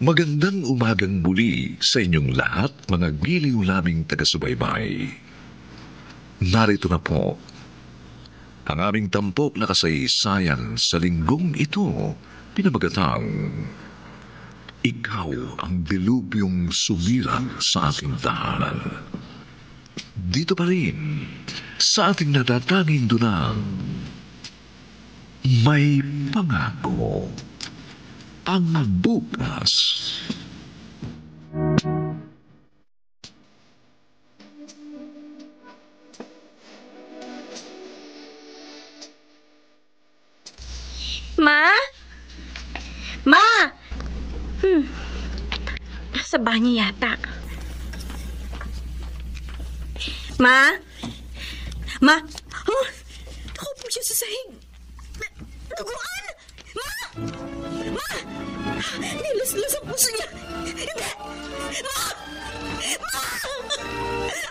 Magandang umagang muli sa inyong lahat, mga giliw naming taga-subaybay. Narito na po ang aming tampok na kasaysayan sa linggong ito, pinamagatang Ikaw ang dilubyong sumilang sa aking tahanan. Dito pa rin, sa ating natatanging dunang, may pangako ang bukas. Ma? Ma! Nasa banyo yata. Ma? Ma? Oh! Ako po siya sa sahig. Naguan! Ma! Ma! Nilas-las ang puso niya. Hindi! Ma! Ma!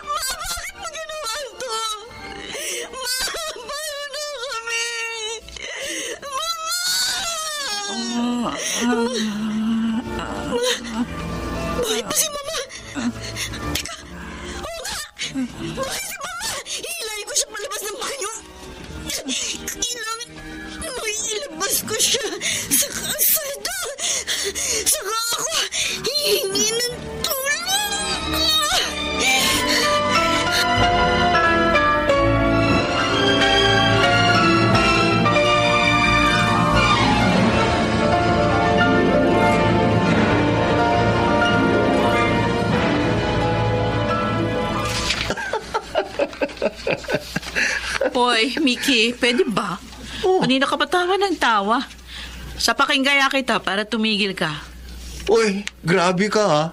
Ma! Bakit mo ginawa ito? Ma! Paano na kami? Mama! Buhay pa si Mama! Teka! Oo nga! Buhay si Mama! Hihilahin ko siya palabas ng banyo! Kailangan may ilabas ko siya sa kalsada! Saka ako hihingi ng tulong! Hoy, Mickey, pwede ba? Kanina ka pa tawa ng tawa. Sa pakinggan kita para tumigil ka. Uy, grabe ka ha.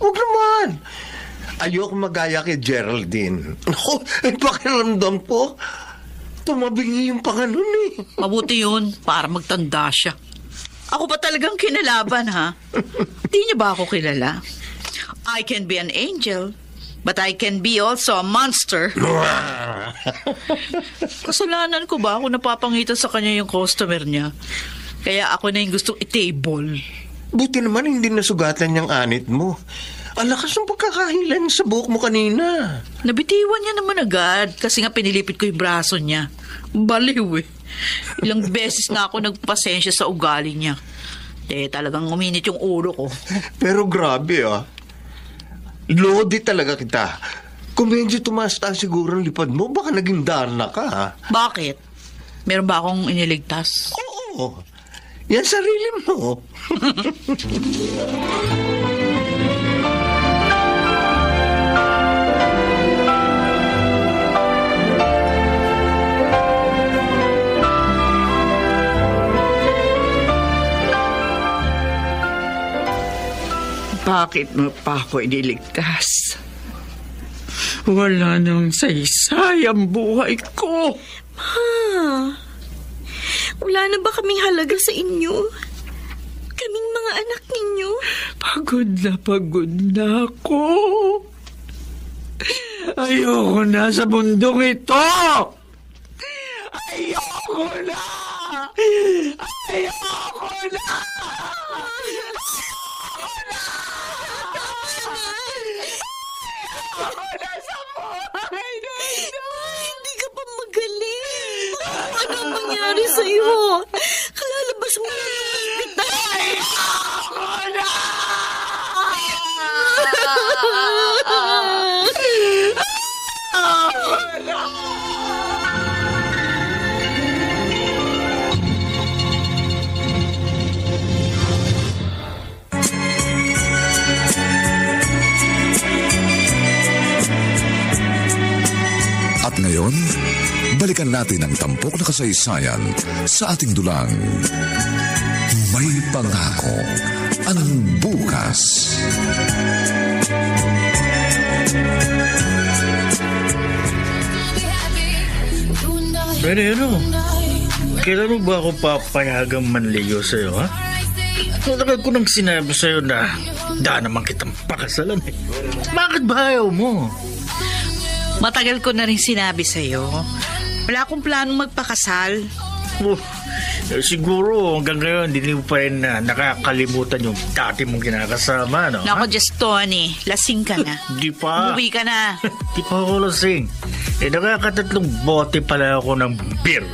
Huwag naman. Ayoko magaya kay Geraldine. Ako, pakiramdam po. Tumabingi yung panganon eh. Mabuti yun para magtanda siya. Ako pa talagang kinalaban, ha? Di niya ba ako kilala? I can be an angel, but I can be also a monster. Kasalanan ko ba ako napapangitan sa kanya yung customer niya? Kaya ako na yung gustong i-table. Buti naman hindi nasugatan yung anit mo. Ang lakas ng pagkakahilan sa buhok mo kanina. Nabitiwan niya naman agad kasi nga pinilipit ko yung braso niya. Baliw eh. Ilang beses na ako nagpasensya sa ugali niya. Talagang uminit yung ulo ko. Pero grabe ah. Lodi talaga kita. Kung medyo tumaas-taas siguro ang lipad mo, baka naging darna ka ha. Bakit? Meron ba akong iniligtas? Oo. Yan sarili mo. Bakit mo pa ako iniligtas? Wala nang saysay ang buhay ko. Ma, wala na ba kaming halaga sa inyo? Kaming mga anak ninyo? Pagod na ako. Ayoko na sa mundong ito. Ayoko na. Ayoko na. Hindi ka pa magaling. Ano ang mangyari sa'yo? Kalalabas mo na sa hospital. Ayoko na. At ngayon, balikan natin ang tampok na kasaysayan sa ating dulang. May pangako ang bukas. Pero kailan mo ba ako papayagang manligaw sa'yo, ha? Matagal ko nang sinabi sa'yo na daan naman kitang pakasalan eh. Bakit ba ayaw mo? Matagal ko na rin sinabi sa'yo. Wala akong planong magpakasal. Oh, Siguro hanggang ngayon hindi mo pa rin nakakalimutan yung dati mong kinakasama, no? Nako, just Tony, lasing ka na. Di pa. Umuwi ka na. Di pa ako lasing. Nakakatatlong bote pala ako ng beer.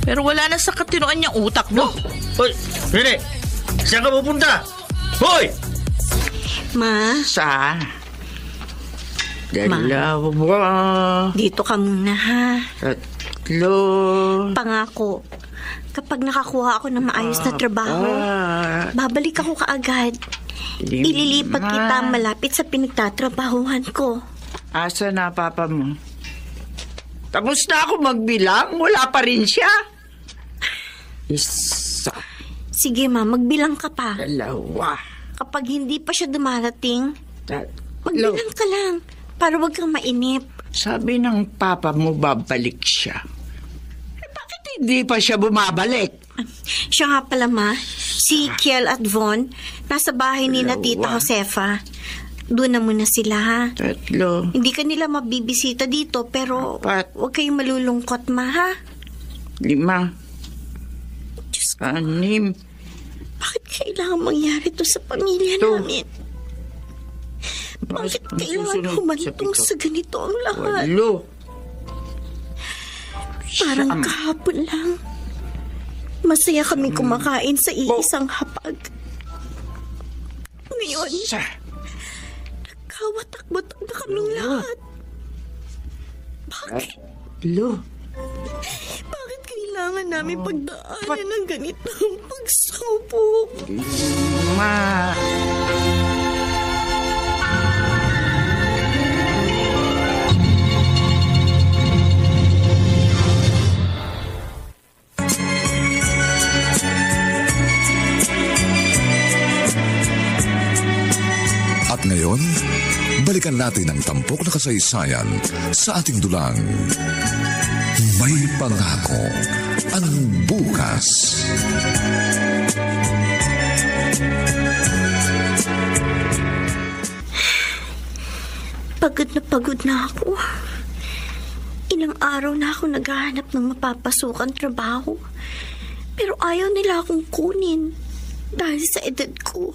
Pero wala na sa katinuan niyang utak mo. Hoy, Rene! Saan ka pupunta? Hoy! Ma, Sa? Dalawa. dito ka muna ha. Tatlo. Pangako, kapag nakakuha ako ng maayos na trabaho, babalik ako kaagad. Ililipat kita malapit sa pinagtatrabahuhan ko. Asa na papa mo? Tapos na ako magbilang. Wala pa rin siya. Isa. Sige ma, magbilang ka pa. Dalawa. Kapag hindi pa siya dumarating, Tatlo. magbilang ka lang para wag kang mainip. Sabi ng papa mo babalik siya. Bakit hindi pa siya bumabalik? Siya nga pala ma, si Kiel at Von, nasa bahay ni na Tita Dalawa. Josefa. Doon na muna sila ha. Tatlo. Hindi ka nila mabibisita dito pero Apat. huwag kayong malulungkot ma ha. 5. Diyos ko, 6. bakit kailangan mangyari to sa pamilya Ito. namin? Bakit Ang kailangan susunod humantong sa sa ganito ang lahat? 8. Parang Siyam. kahapon lang. Masaya kami kumakain sa iisang hapag. Ngayon, Isa. kawatak-batak na kaming lahat. Bakit? Tatlo. Bakit kailangan namin pagdaanan ng ganitong pagsubok? 5. At ngayon, balikan natin ang tampok na kasaysayan sa ating dulang. May pangako ang bukas. Pagod na ako. Ilang araw na ako naghahanap ng mapapasukan trabaho. Pero ayaw nila akong kunin dahil sa edad ko.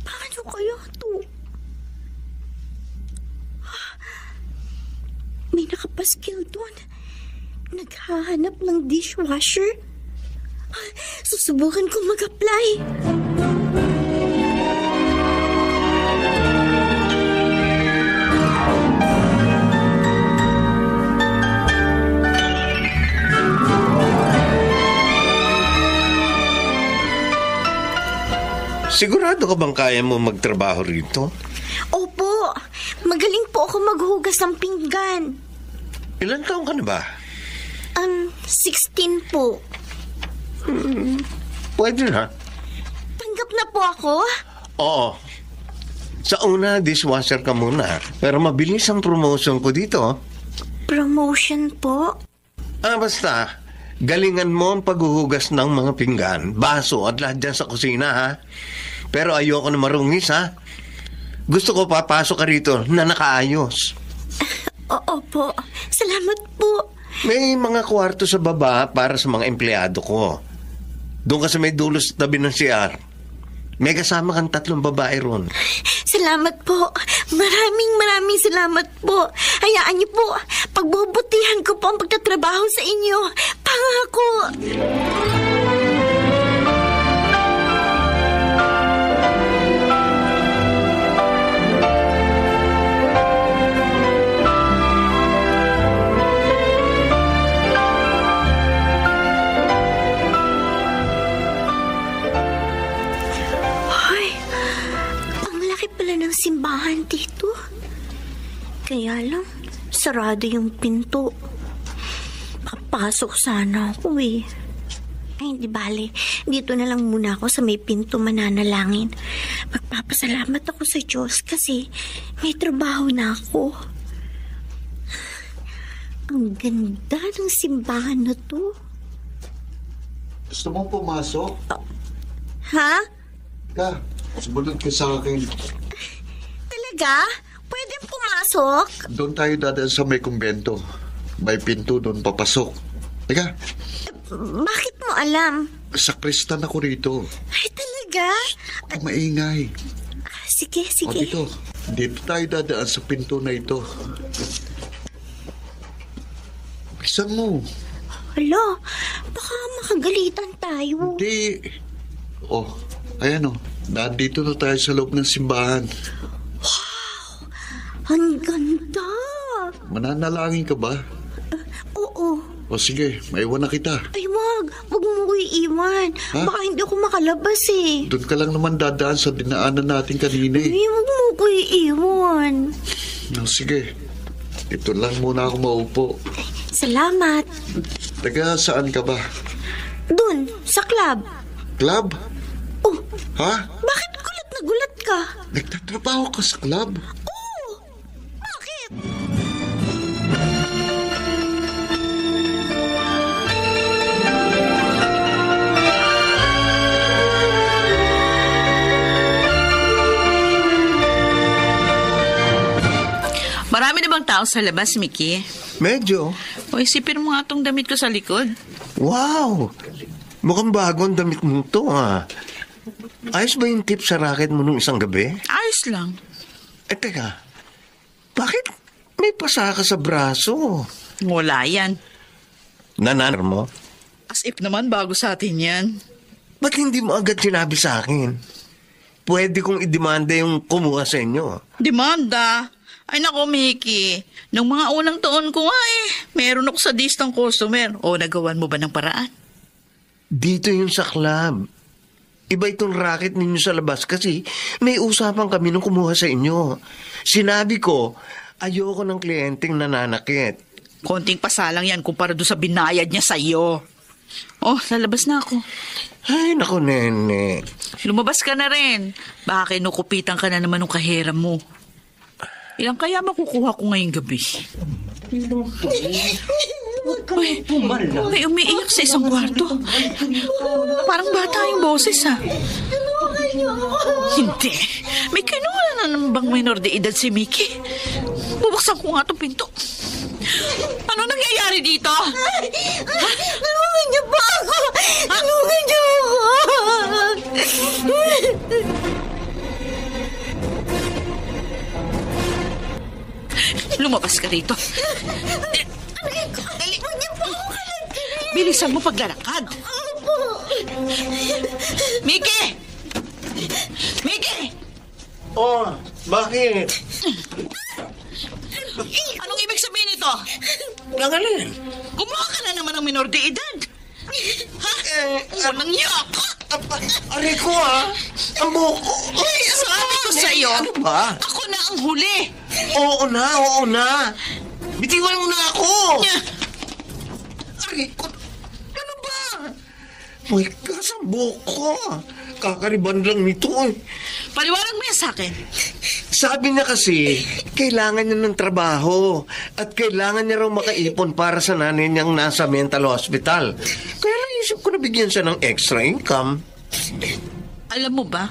Paano kaya to? May nakapaskil doon. Naghahanap ng dishwasher. Susubukan kong mag-apply. Sigurado ka bang kaya mo magtrabaho rito? Opo, magaling po ako maghugas ng pinggan. Ilan taong ka na ba? 16 po. Pwede na. Tanggap na po ako? Oo. Sa una, dishwasher ka muna. Pero mabilis ang promotion ko dito. Promotion po? Basta, galingan mo ang paghuhugas ng mga pinggan, baso at lahat dyan sa kusina, ha? Pero ayoko na marungis, ha? Gusto ko papasok ka rito na nakaayos. Oo po. Salamat po. May mga kwarto sa baba para sa mga empleyado ko. Doon ka sa may dulo sa tabi ng CR. May kasama kang 3 babae ron. Salamat po. Maraming salamat po. Hayaan niyo po. Pagbubutihan ko po ang pagtatrabaho sa inyo. Pangako. Ng simbahan dito. Kaya lang, sarado yung pinto. Papasok sana ako eh. Ay, hindi bale. Dito na lang muna ako sa may pinto mananalangin. Magpapasalamat ako sa Diyos kasi may trabaho na ako. Ang ganda ng simbahan na to. Gusto mong pumasok? Ha? Ka, sumunod ka sa akin. Talaga? Pwede pumasok? Doon tayo dadaan sa may kumbento. May pinto doon papasok. Teka, Bakit mo alam? Sakristan ako rito. Ay, talaga? Huwag maingay. Sige, O sige. dito tayo dadaan sa pinto na ito. Bisan mo. Hala, baka makagalitan tayo. Hindi. Oh, ayan o. Nandito na tayo sa loob ng simbahan. Ang ganda. Mananalangin ka ba? Oo. O sige, maiwan na kita. Ay, wag mo ko iiwan. Ha? Baka hindi ako makalabas eh. Doon ka lang naman dadaan sa dinaanan natin kanina eh. Ay, wag mo ko iiwan. O sige, ito lang muna ako maupo. Salamat. Taga saan ka ba? Dun, sa club. Club? Oh, Ha? bakit gulat na gulat ka? Nagtatrabaho ka sa club? Oo. Bakit? Marami na bang tao sa labas, Mickey? Medyo. O isipin mo nga tong damit ko sa likod. Wow! Mukhang bago ang damit mo to, ha? Ayos ba yung tip sa racket mo nung isang gabi? Ayos lang. Teka. Bakit may pasa ka sa braso? Wala yan. Nananar mo? As if naman bago sa atin yan. Ba't hindi mo agad sinabi sa akin? Pwede kong idemanda yung kumuha sa inyo. Demanda. Ay nako, Mickey. Nung mga unang taon ko nga meron ako sa distang customer. O nagawan mo ba ng paraan? Dito yun sa club. Iba itong racket ninyo sa labas kasi may usapan kami nung kumuha sa inyo. Sinabi ko, ayoko ng kliyenteng nananakit. Konting pasalang yan kumpara doon sa binayad niya sa iyo. Oh, lalabas na ako. Ay, naku, nene. Lumabas ka na rin. Baka kinukupitan ka na naman ng kahera mo. Ilang kaya makukuha ko ngayong gabi? Uy, may umiiyak sa isang kwarto. Parang bata yung boses, ha? Hindi. May kinuha na naman bang minor de edad si Mickey? Bubuksan ko nga itong pinto. Ano nangyayari dito? Tulungan niyo ba ako? Tulungan niyo ako. Lumabas ka rito. Bilisan mo paglalakad. Mickey! Mickey! Oh, bakit? Anong ibig sabihin nito? Nagalin. Gumawa ka na naman ng minor de edad. Ha? Walang yak. Aray ko, ha? Ang buko. Ay, sabi ko sa'yo. Ano ba? Ako na ang huli. Oo na. Bitiwan mo na ako. Aray ko. Ano ba? May kasambok ko. Kakariban lang nito eh. Paliwanag mo yan sa akin. Sabi niya kasi, kailangan niya ng trabaho at kailangan niya raw makaipon para sa nanay niyang nasa mental hospital. Kaya naisip ko na bigyan siya ng extra income. Alam mo ba?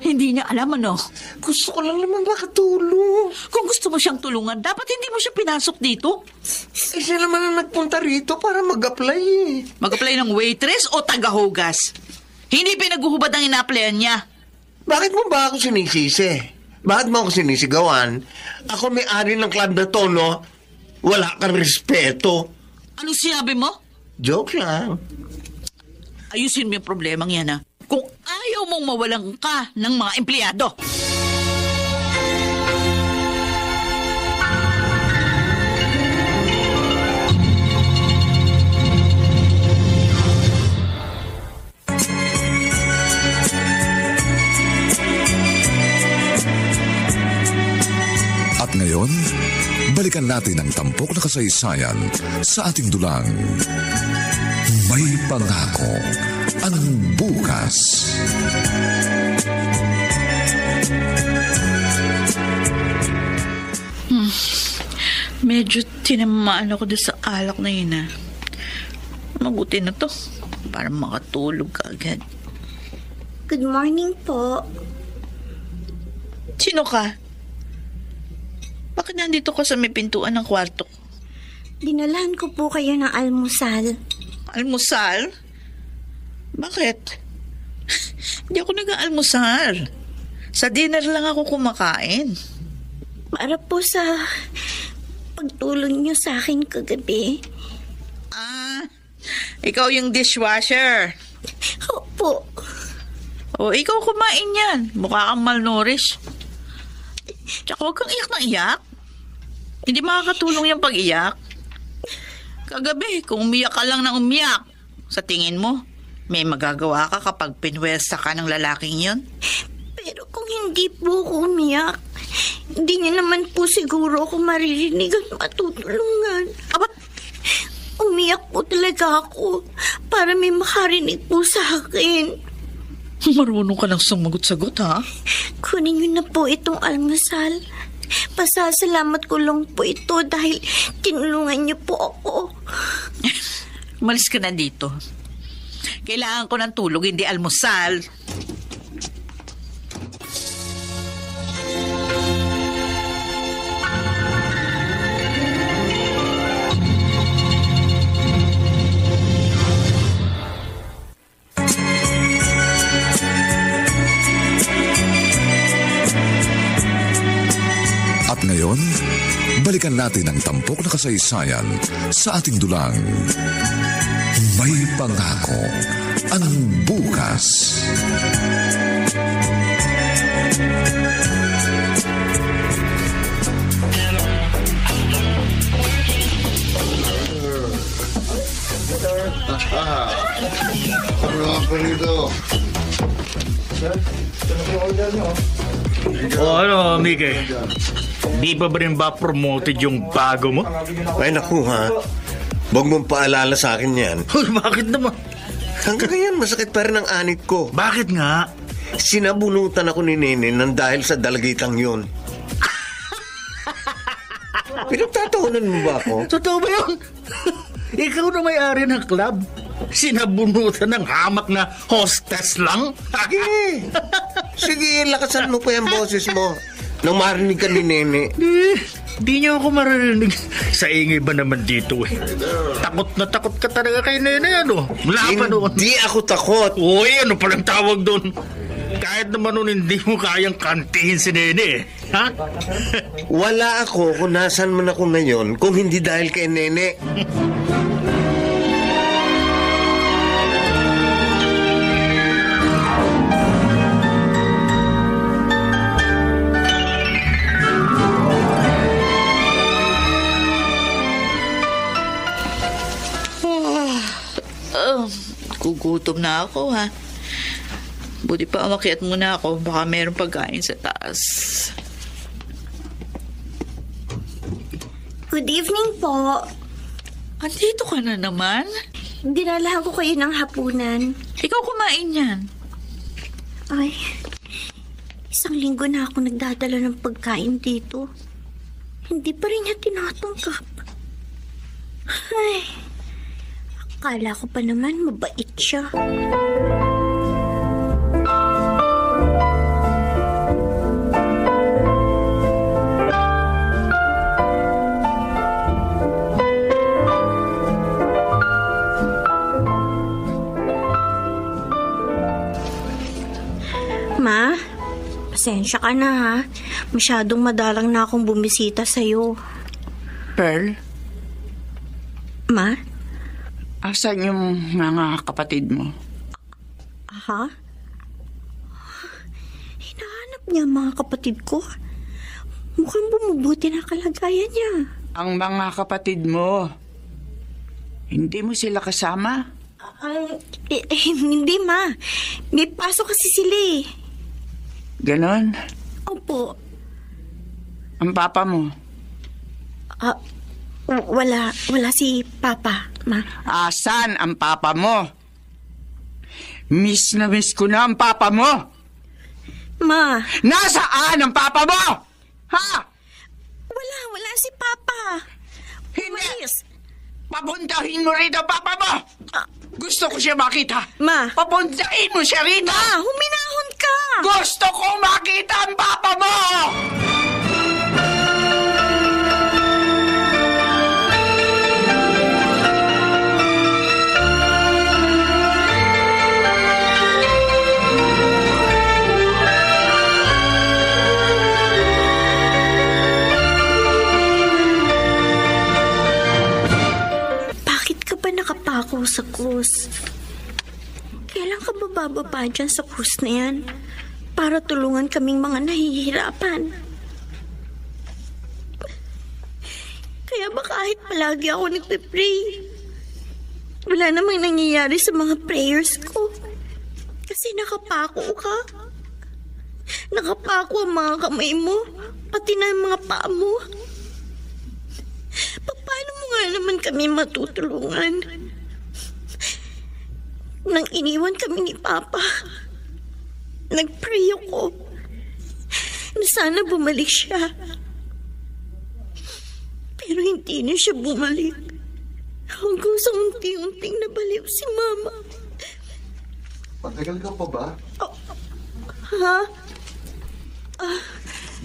Hindi niya alam ano. Gusto ko lang naman makatulong. Kung gusto mo siyang tulungan, dapat hindi mo siya pinasok dito. Eh, siya naman ang nagpunta rito para mag-apply eh. Mag-apply ng waitress o tagahugas. Hindi pinaghuhubad ang ina-applyan niya. Bakit mo ba ako sinisisi? Bakit mo ako sinisigawan? Ako may-ari ng club na to, no? Wala kang respeto. Anong sinabi mo? Joke lang. Ayusin mo yung problemang yan, ha? Kung ayaw mong mawalan ka ng mga empleyado. At ngayon, balikan natin ang tampok na kasaysayan sa ating dulang. May pangako ang bukas. Medyo tinamaan ako doon sa alak na yun, ha? Mabuti na to. Para makatulog ka agad. Good morning po. Sino ka? Bakit nandito ka sa may pintuan ng kwarto ko? Dinalahan ko po kayo ng almusal. Almusal? Bakit? Hindi ako nag-aalmusal. Sa dinner lang ako kumakain. Para po sa pagtulong niyo sa akin kagabi. Ah, ikaw yung dishwasher. Opo. O, ikaw kumain yan. Mukha kang malnourished. Tsaka huwag kang iyak ng iyak. Hindi makakatulong yung pag-iyak. Kagabi, kung umiyak ka lang ng umiyak, sa tingin mo, may magagawa ka kapag pinwesta ka ng lalaking yun? Pero kung hindi po ako umiyak, hindi niya naman po siguro ako maririnig at matutulungan. Aba, Umiyak po talaga ako para may makarinig po sa akin. marunong ka lang sumagot-sagot, ha? Kunin niyo na po itong almusal. Pasasalamat ko lang po ito dahil tinulungan niyo po ako. Malis ka na dito. Kailangan ko ng tulog, hindi almusal. At ngayon, balikan natin ang tampok na kasaysayan sa ating dulang. May pangako ang bukas. Ano ako rito? O ano, Mike? Di pa ba rin ba promoted yung bago mo? Ay naku ha. Huwag mong paalala sa akin yan. Uy, bakit naman? Hanggang ngayon, masakit pa rin ang anit ko. Bakit nga? Sinabunutan ako ni Nene nang dahil sa dalagitang yun. Pinagtatawanan mo ba ako? Totoo ba yun? Ikaw na may-ari ng club? Sinabunutan ng hamak na hostess lang? Sige. Sige, lakasan mo pa yung boses mo. Nang marinig ka ni Nene. Di niyo ako maririnig. Sa ingay ba naman dito eh? Takot na takot ka talaga kay Nene, ano? Mula pa noon. Hindi ako takot. Uy, ano palang tawag doon? Kahit naman noon hindi mo kayang kantihin si Nene eh. Ha? Wala ako kung nasan man ako ngayon kung hindi dahil kay Nene. Gugutom na ako, ha? Buti pa umakyat muna ako. Baka mayroong pagkain sa taas. Good evening po. Andito ka na naman? Dinalahan ko kayo ng hapunan. Ikaw kumain yan. Ay, 1 linggo na ako nagdadala ng pagkain dito. Hindi pa rin niya tinatanggap. Ay, akala ko pa naman mabait siya. Ma, pasensya ka na ha. Masyadong madalang na akong bumisita sa'yo. Pearl, Ma? asan yung mga kapatid mo? Ha? Hinahanap niya ang mga kapatid ko. Mukhang bumubuti na kalagayan niya. Ang mga kapatid mo, hindi mo sila kasama? Hindi ma. May pasok kasi sila eh. Ganon? Opo. Ang papa mo? Wala si Papa, ma. Asan ang papa mo? Miss na miss ko na ang papa mo! Ma. Nasaan ang papa mo? Ha? Wala si Papa. Hindi! Umalis. Papuntahin mo rito ang papa mo! Gusto ko siya makita! Ma. Papuntahin mo siya rito! Ma, huminahon ka. Gusto ko makita ang papa mo! ikaw sa krus. Kailan ka bababa dyan sa krus na yan? Para tulungan kaming mga nahihirapan. Kaya ba kahit palagi ako nagpe-pray, wala namang nangyayari sa mga prayers ko? Kasi nakapako ka. Nakapako ang mga kamay mo, pati na ang mga paa mo. Paano mo nga naman kami matutulungan? Nang iniwan kami ni Papa, nag-pray ako na sana bumalik siya. Pero hindi na siya bumalik. Hanggang sa unti-unting nabaliw si Mama. Matagal ka pa ba? Ha?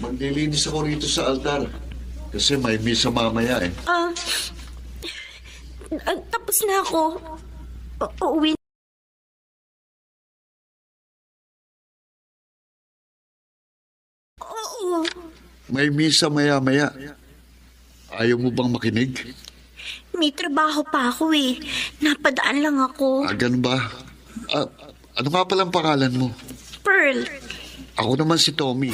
Maglilinis ako rito sa altar. Kasi may misa mamaya eh. Tapos na ako. Uuwi. Oo. May misa maya-maya. Ayaw mo bang makinig? May trabaho pa ako eh. Napadaan lang ako. Ganun ba? Ano nga palang pangalan mo? Pearl. Ako naman si Tommy.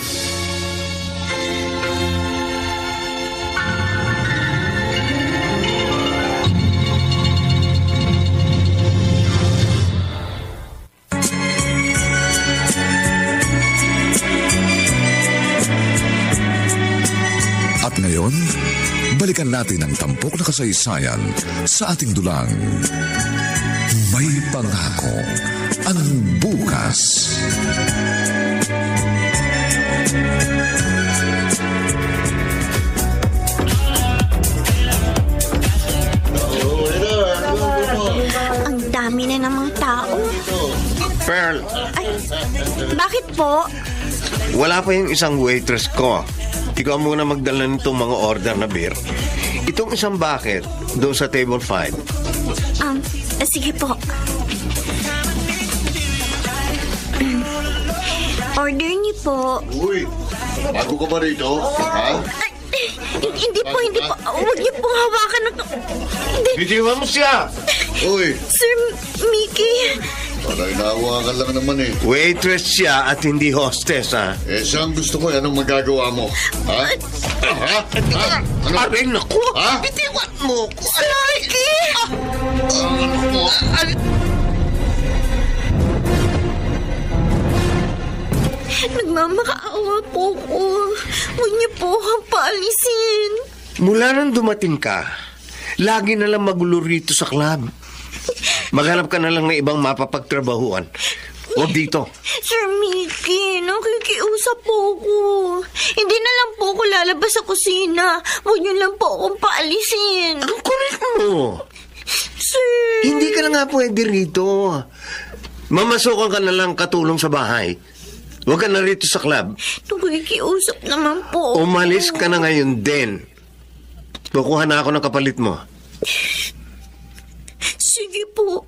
At ngayon, balikan natin ang tampok na kasaysayan sa ating dulang. May pangako ang bukas. Ang dami na ng mga tao. Pearl, Ay, bakit po? wala pa yung isang waitress ko. Ikaw muna magdala nitong mga order na beer. Itong isang bucket, doon sa table 5. Sige po. Order niyo po. Uy, bago ka ba rito? Ha? Hindi po. Huwag niyo pong hawakan na to. Bitiwan mo siya! Uy, Sir Mickey. para inahawakan lang naman eh. Waitress siya at hindi hostess, ha? Siyang gusto ko, anong magagawa mo? Ha? Ha? Ano? Aray, naku! Ha? Bitiwan mo ko! Sir Mickey! Ano mo? Nagmamakaawa po ko. Huwag niyo po akong paalisin. Mula nang dumating ka, lagi na lang magulo rito sa club. Maghanap ka na lang ng ibang mapapagtrabahuan. Huwag dito. Sir Mickey, nakikiusap po ko. Hindi na lang po ako lalabas sa kusina. Huwag niyo lang po akong paalisin. Ang kulit mo. Sir. Hindi ka na nga pwede rito. Mamasukan ka na lang katulong sa bahay. Huwag ka na rito sa club. Nakikiusap naman po. Umalis ka na ngayon din. Kukuha na ako ng kapalit mo. Sige po.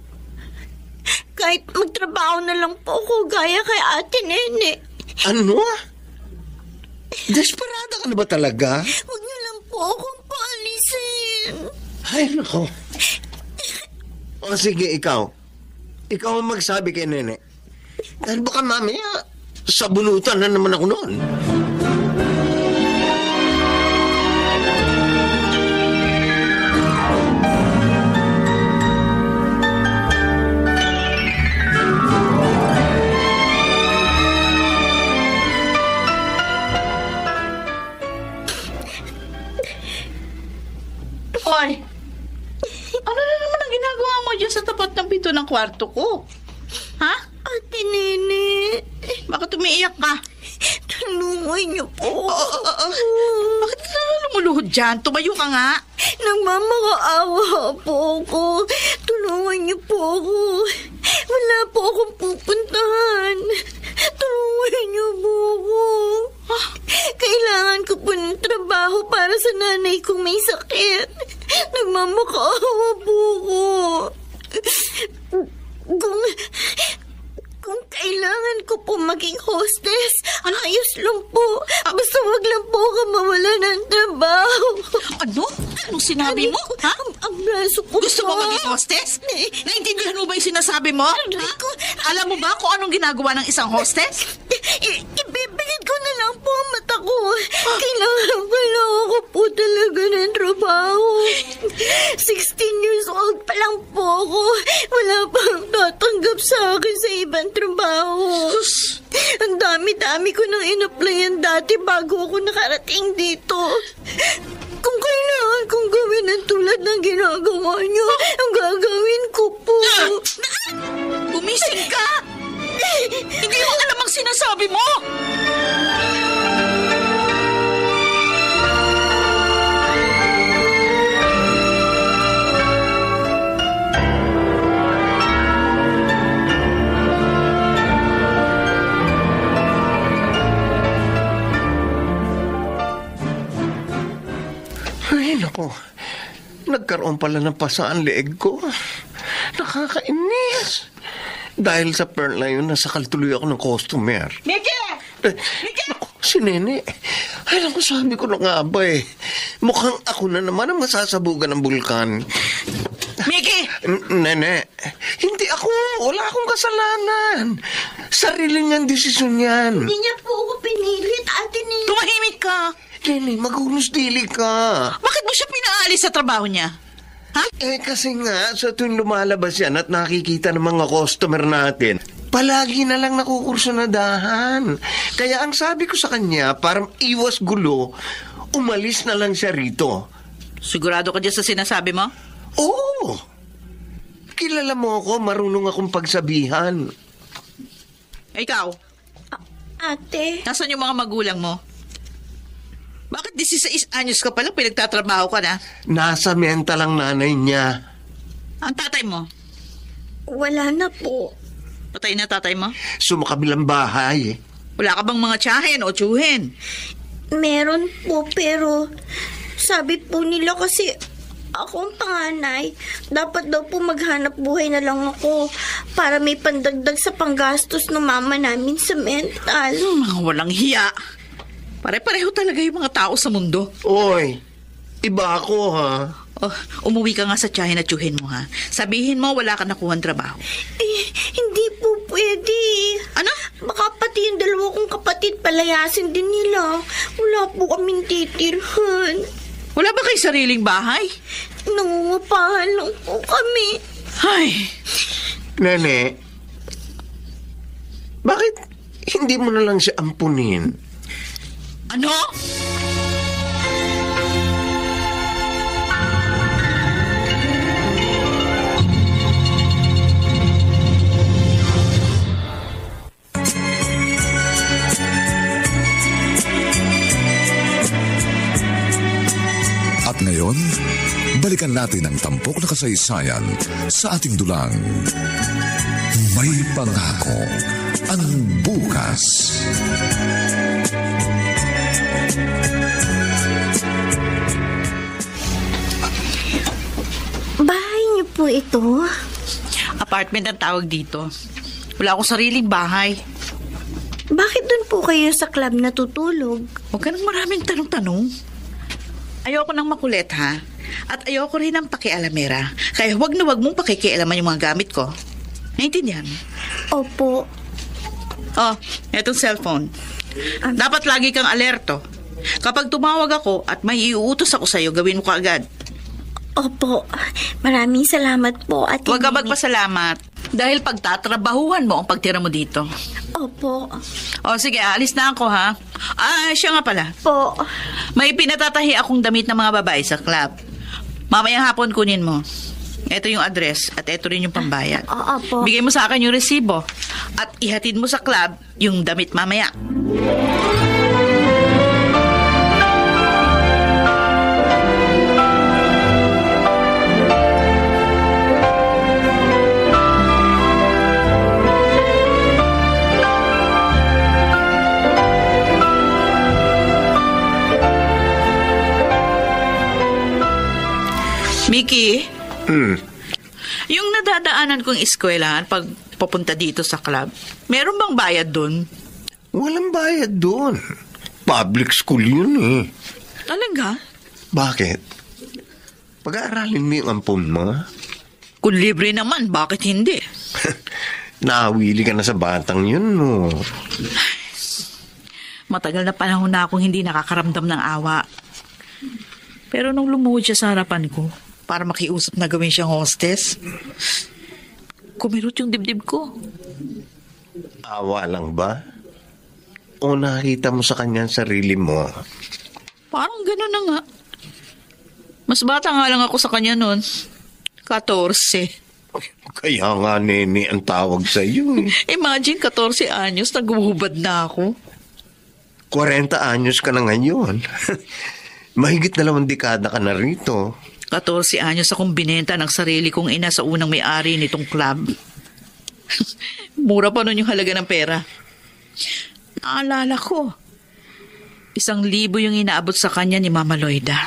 Kahit magtrabaho na lang po ako gaya kay Ate Nene. Ano? Desperada ka na ba talaga? Huwag niyo lang po akong paalisin. Ay, nako. O sige, ikaw. Ikaw ang magsabi kay Nene. Dahil baka mamaya, sabunutan na naman ako noon. Hoy! Ano na naman ang ginagawa mo dyan sa tapat ng pinto ng kwarto ko? Ha? Ate Nene. Bakit umiiyak ka? Tulungan niyo po. Bakit ka lumuluhod dyan? Tumayo ka nga. Nagmamakaawa po ako. Tulungan niyo po ako. Wala po akong pupuntahan. Tulungan niyo po ako. Kailangan ko po ng trabaho para sa nanay kong may sakit. Nagmamakaawa po ako. Kung kailangan ko po maging hostess, ayos lang po. Basta wag lang po ako mawala ng trabaho. Ano? Anong sinabi mo? Ha? Ang braso ko Gusto po. mo maging hostess? Naintindihan mo ba yung sinasabi mo? Aray ko. Alam mo ba kung anong ginagawa ng isang hostess? Ibibigit ko na lang po ang mata ko. Kailangan ko po talaga ng trabaho. 16 years old pa lang po ako. Wala pang tatanggap sa akin sa ibang trabaho. Ang dami-dami ko nang in-applyan dati bago ako nakarating dito. Kung kailangan kong gawin ang tulad ng ginagawa niyo, ang gagawin ko po. Gumising ka! Hindi mo alam ang sinasabi mo! Ay, naku. Nagkaroon pala ng pasaan leeg ko. Nakakainis. Dahil sa pearl na yun, nasakal tuloy ako ng customer. Miki! Naku, si Nene. Ay, naku, sabi ko na nga ba eh. Mukhang ako na naman ang masasabugan ng bulkan. Miki! Nene, hindi ako. Wala akong kasalanan. Sarili niyang desisyon yan. Hindi niya po ako pinilit, Ate Nene. Tumahimik ka! Nene, maghunos dili ka. Bakit mo siya pinaalis sa trabaho niya? Ha? Eh kasi nga, sa tuwing lumalabas yan at nakikita ng mga customer natin, palagi na lang nakukursunadahan. Kaya ang sabi ko sa kanya, para iwas gulo, umalis na lang siya rito. Sigurado ka dyan sa sinasabi mo? Oo! Kilala mo ako, marunong akong pagsabihan. Ikaw, Ate, nasan yung mga magulang mo? Bakit 16 anyos ka palang pinagtatrabaho ka na? Nasa mental ang nanay niya. Ang tatay mo? wala na po. Patay na tatay mo? Sumakabilang bahay. Wala ka bang mga tiyahin o tiyuhin? Meron po, pero sabi po nila kasi ako ang panganay. Dapat daw po maghanap buhay na lang ako para may pandagdag sa panggastos ng mama namin sa mental. Mga walang hiya. Pare-pareho talaga yung mga tao sa mundo. Oy, iba ako ha. Oh, umuwi ka nga sa tiyahin at tiyuhin mo, ha? Sabihin mo wala ka nakuhang trabaho. Hindi po pwede. Ano? Baka pati yung dalawa kong kapatid palayasin din nila. Wala po kaming titirhan. Wala ba kayo sariling bahay? Nangungupahan lang po kami. Ay, Nene, bakit hindi mo na lang siya ampunin? ano? At ngayon, balikan natin ang tampok na kasaysayan sa ating dulang. May pangako ang bukas. Bahay niyo po ito? Apartment ang tawag dito. Wala akong sariling bahay. Bakit doon po kayo sa club natutulog? Huwag ka nang maraming tanong-tanong. Ayoko nang makulit, ha? At ayoko rin ng pakialamera. Kaya huwag na huwag mong pakikialaman yung mga gamit ko. Naintindihan? Opo. Oh, etong cellphone. Dapat lagi kang alerto. Kapag tumawag ako at may iuutos ako sa'yo, gawin mo kaagad. Opo. Maraming salamat po, Ate Huwag ka Nene. magpasalamat. Dahil pagtatrabahuhan mo ang pagtira mo dito. Opo. O sige, alis na ako, ha? Siya nga pala. Po. May pinatatahi akong damit ng mga babae sa club. Mamayang hapon kunin mo. Ito yung address at ito rin yung pambayad. Opo. Bigay mo sa akin yung resibo at ihatid mo sa club yung damit mamaya. Mickey, yung nadadaanan kong eskwelahan pag papunta dito sa club, meron bang bayad dun? Walang bayad doon. Public school yun eh. Talaga? Bakit? Pag-aaralin mo yung ampon mo. Kung libre naman, bakit hindi? Naawili ka na sa batang yun, no? Matagal na panahon na akong hindi nakakaramdam ng awa. Pero nung lumuhod siya sa harapan ko, para makiusap na gawin siyang hostess, kumirot yung dibdib ko. Awa lang ba? O nakita mo sa kanya ang sarili mo? Parang gano'n na nga. Mas bata nga lang ako sa kanya noon. 14. Kaya nga, nene, ang tawag sa iyo. Imagine, 14 anyos, naguhubad na ako. 40 anyos ka na ngayon. Mahigit 2 dekada ka na rito. 14 anyos akong binenta ng sarili kong ina sa unang may-ari nitong club. Mura pa nun yung halaga ng pera. Naalala ko, 1,000 yung inaabot sa kanya ni Mama Loida.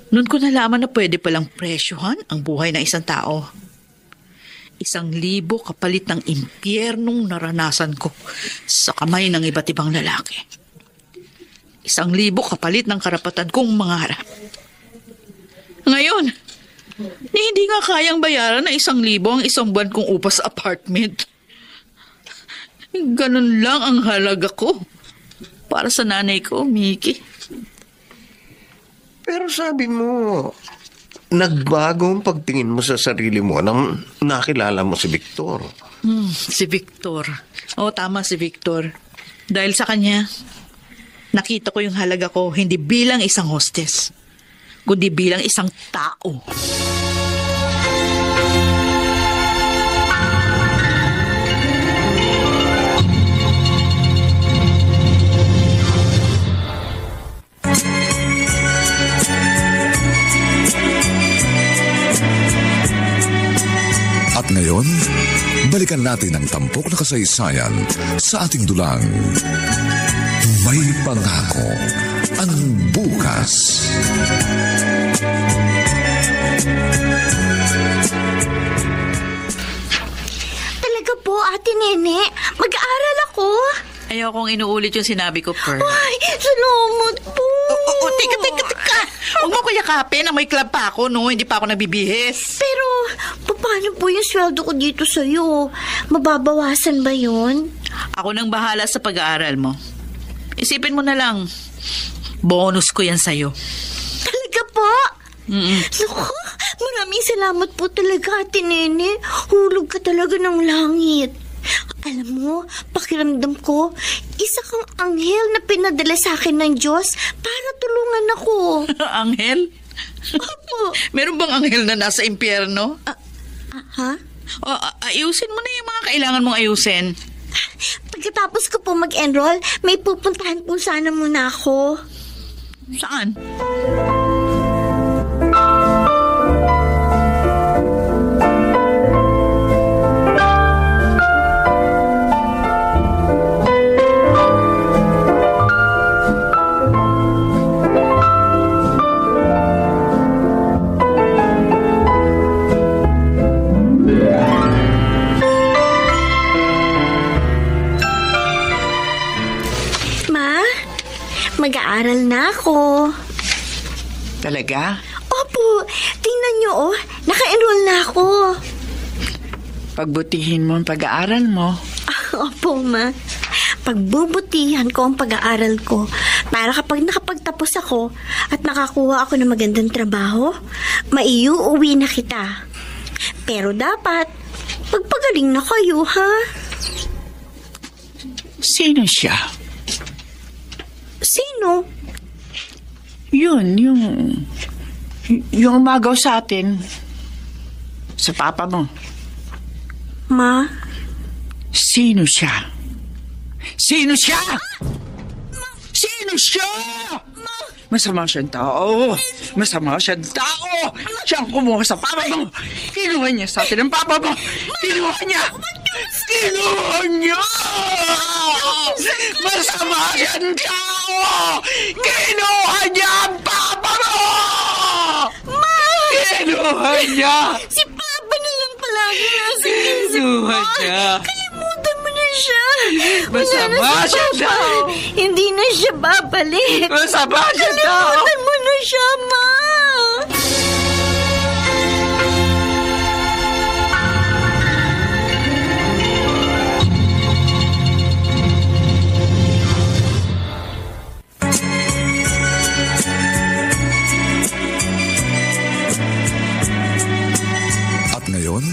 Noon ko nalaman na pwede palang presyohan ang buhay ng isang tao. 1,000 kapalit ng impyernong naranasan ko sa kamay ng iba't ibang lalaki. 1,000 kapalit ng karapatan kong mangarap. Ngayon, hindi nga kayang bayaran ng 1,000 ang isang buwan kong upa sa apartment. Ganun lang ang halaga ko para sa nanay ko, Mickey. Pero sabi mo, nagbago ang pagtingin mo sa sarili mo nang nakilala mo si Victor. Si Victor. Oo, tama si Victor. Dahil sa kanya, nakita ko yung halaga ko hindi bilang isang hostess, kundi bilang isang tao. At ngayon, balikan natin ang tampok na kasaysayan sa ating dulang. May pangako ang bukas. Talaga po, Ate Nene. Mag-aaral ako. Ayokong inuulit yung sinabi ko, Per. Ay, salamat po. Tika. Huwag mo ko yakapin. May club pa ako, no? Hindi pa ako nabibihis. Pero, paano po yung sweldo ko dito sa'yo? Mababawasan ba yun? Ako nang bahala sa pag-aaral mo. Isipin mo na lang, bonus ko yan sa'yo. Talaga po? Naku, maraming salamat po talaga, Ate Nene. Hulog ka talaga ng langit. Alam mo, pakiramdam ko, isa kang anghel na pinadala sa akin ng Diyos para tulungan ako. Anghel? Opo. Meron bang anghel na nasa impyerno? Ha? Ayusin mo na yung mga kailangan mong ayusin. Pagkatapos ko po mag-enroll, may pupuntahan po sana muna ako. Saan? Mag-aaral na ako. Talaga? Opo, tingnan niyo naka-enroll na ako. Pagbutihin mo ang pag-aaral mo. Opo, Ma. Pagbubutihan ko ang pag-aaral ko para kapag nakapagtapos ako at nakakuha ako ng magandang trabaho, maiuuwi na kita. Pero dapat, magpagaling na kayo, ha? Sino siya? Sino? Yun, yung umagaw sa atin. Sa papa mo. Ma? Sino siya? Sino siya? Sino siya? Masama siyang tao. Masama siyang tao. Siyang kumuha sa papa mo. Kinuha niya sa atin ang papa mo. Kinuha niya. Kinuha niya. Masama siyang tao. Kinuha niya ang papa mo. Ma! Kinuha niya. Si Papa na lang palagi nasa isip ko. Kinuha niya. Kalimutan mo na siya. Masama siya daw. Hindi na siya babalik. Masama siya daw. Kalimutan mo na siya, Ma. At ngayon,